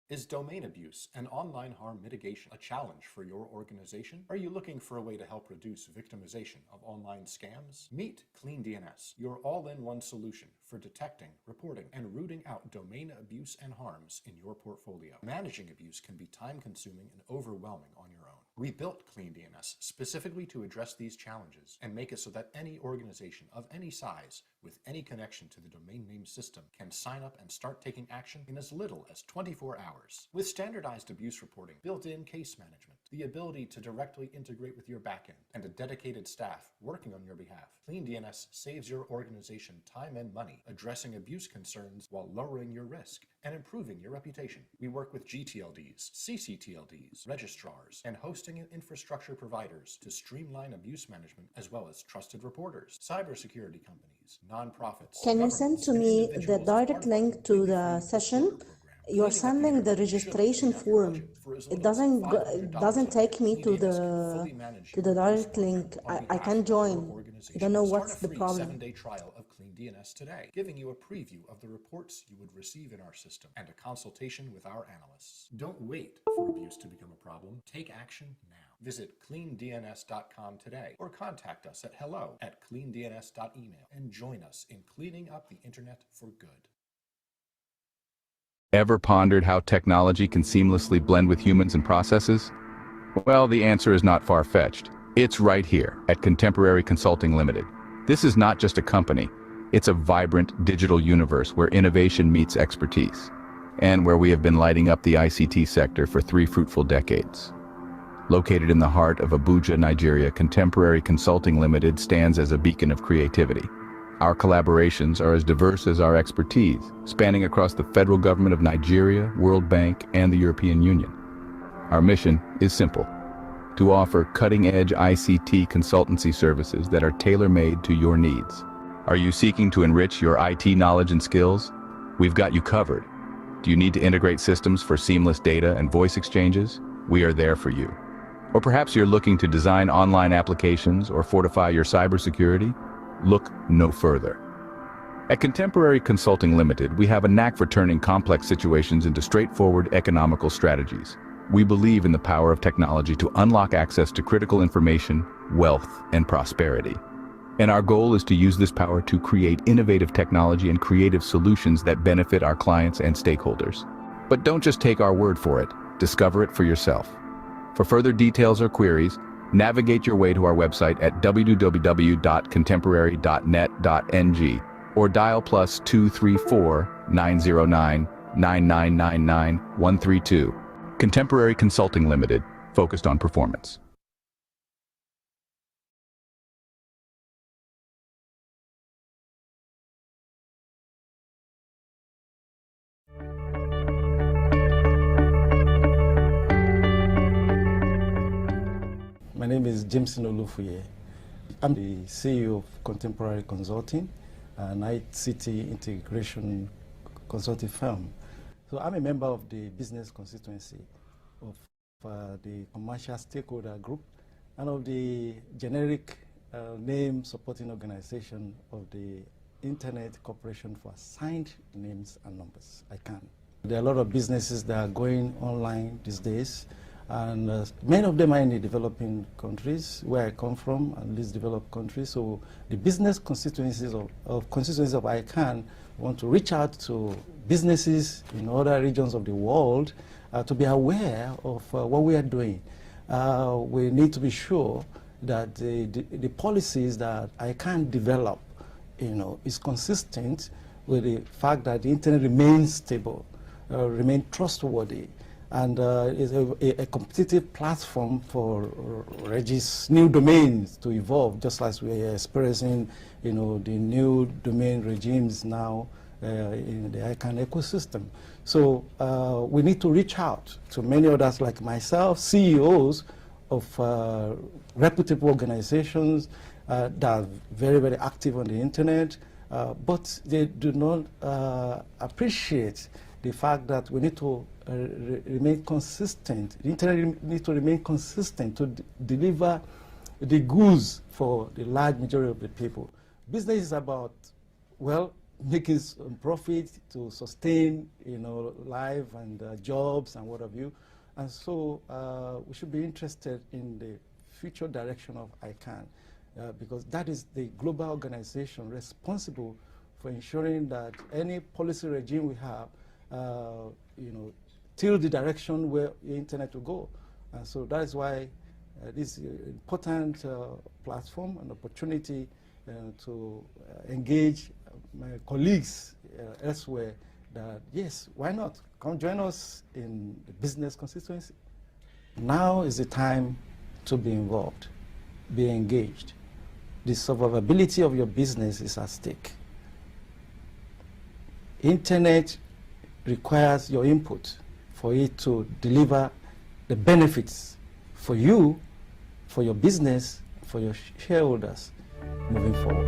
Is domain abuse and online harm mitigation a challenge for your organization? Are you looking for a way to help reduce victimization of online scams? Meet Clean DNS, your all-in-one solution for detecting, reporting, and rooting out domain abuse and harms in your portfolio. Managing abuse can be time-consuming and overwhelming on your own. We built Clean DNS specifically to address these challenges and make it so that any organization of any size with any connection to the domain name system can sign up and start taking action in as little as 24 hours. With standardized abuse reporting, built-in case management, the ability to directly integrate with your backend, and a dedicated staff working on your behalf, Clean DNS saves your organization time and money addressing abuse concerns while lowering your risk and improving your reputation. We work with GTLDs, CCTLDs, registrars, and hosting and infrastructure providers to streamline abuse management, as well as trusted reporters, cybersecurity companies, nonprofits. Can you send to me the direct link to the session? You're sending the registration form. It doesn't take me to the direct link. I can't join. I don't know what's the problem. 7-day trial of Clean DNS today, giving you a preview of the reports you would receive in our system and a consultation with our analysts. Don't wait for abuse to become a problem. Take action now. Visit cleandns.com today or contact us at hello@cleandns.email and join us in cleaning up the internet for good. Ever pondered how technology can seamlessly blend with humans and processes? Well, the answer is not far-fetched. It's right here at Contemporary Consulting Limited. This is not just a company. It's a vibrant digital universe where innovation meets expertise, and where we have been lighting up the ICT sector for 3 fruitful decades. Located in the heart of Abuja, Nigeria, Contemporary Consulting Limited stands as a beacon of creativity. Our collaborations are as diverse as our expertise, spanning across the federal government of Nigeria, World Bank, and the European Union. Our mission is simple: to offer cutting-edge ICT consultancy services that are tailor-made to your needs. Are you seeking to enrich your IT knowledge and skills? We've got you covered. Do you need to integrate systems for seamless data and voice exchanges? We are there for you. Or perhaps you're looking to design online applications or fortify your cybersecurity? Look no further. At Contemporary Consulting Limited, we have a knack for turning complex situations into straightforward economical strategies. We believe in the power of technology to unlock access to critical information, wealth, and prosperity. And our goal is to use this power to create innovative technology and creative solutions that benefit our clients and stakeholders. But don't just take our word for it. Discover it for yourself. For further details or queries, navigate your way to our website at www.contemporary.net.ng or dial +234 909 9999 132. Contemporary Consulting Limited, focused on performance. My name is Jameson Olufuye. I'm the CEO of Contemporary Consulting, an ICT integration consulting firm. So I'm a member of the business constituency of the commercial stakeholder group and of the generic name supporting organization of the Internet Corporation for Assigned Names and Numbers, ICANN. There are a lot of businesses that are going online these days, and many of them are in the developing countries, where I come from, and least developed countries. So the business constituencies of ICANN want to reach out to businesses in other regions of the world to be aware of what we are doing. We need to be sure that the policies that ICANN develop, is consistent with the fact that the internet remains stable, remains trustworthy, and is a competitive platform for new domains to evolve, just as we are experiencing, the new domain regimes now in the ICANN ecosystem. So we need to reach out to many others like myself, CEOs of reputable organizations that are very, very active on the internet, but they do not appreciate the fact that we need to remain consistent. The internet needs to remain consistent to deliver the goods for the large majority of the people. Business is about, making some profit to sustain, life and jobs and what have you. And so we should be interested in the future direction of ICANN because that is the global organization responsible for ensuring that any policy regime we have, till the direction where the internet will go. And so that is why this important platform and opportunity to engage my colleagues elsewhere that, yes, why not? Come join us in the business constituency. Now is the time to be involved, be engaged. The survivability of your business is at stake. Internet requires your input for it to deliver the benefits for you, for your business, for your shareholders moving forward.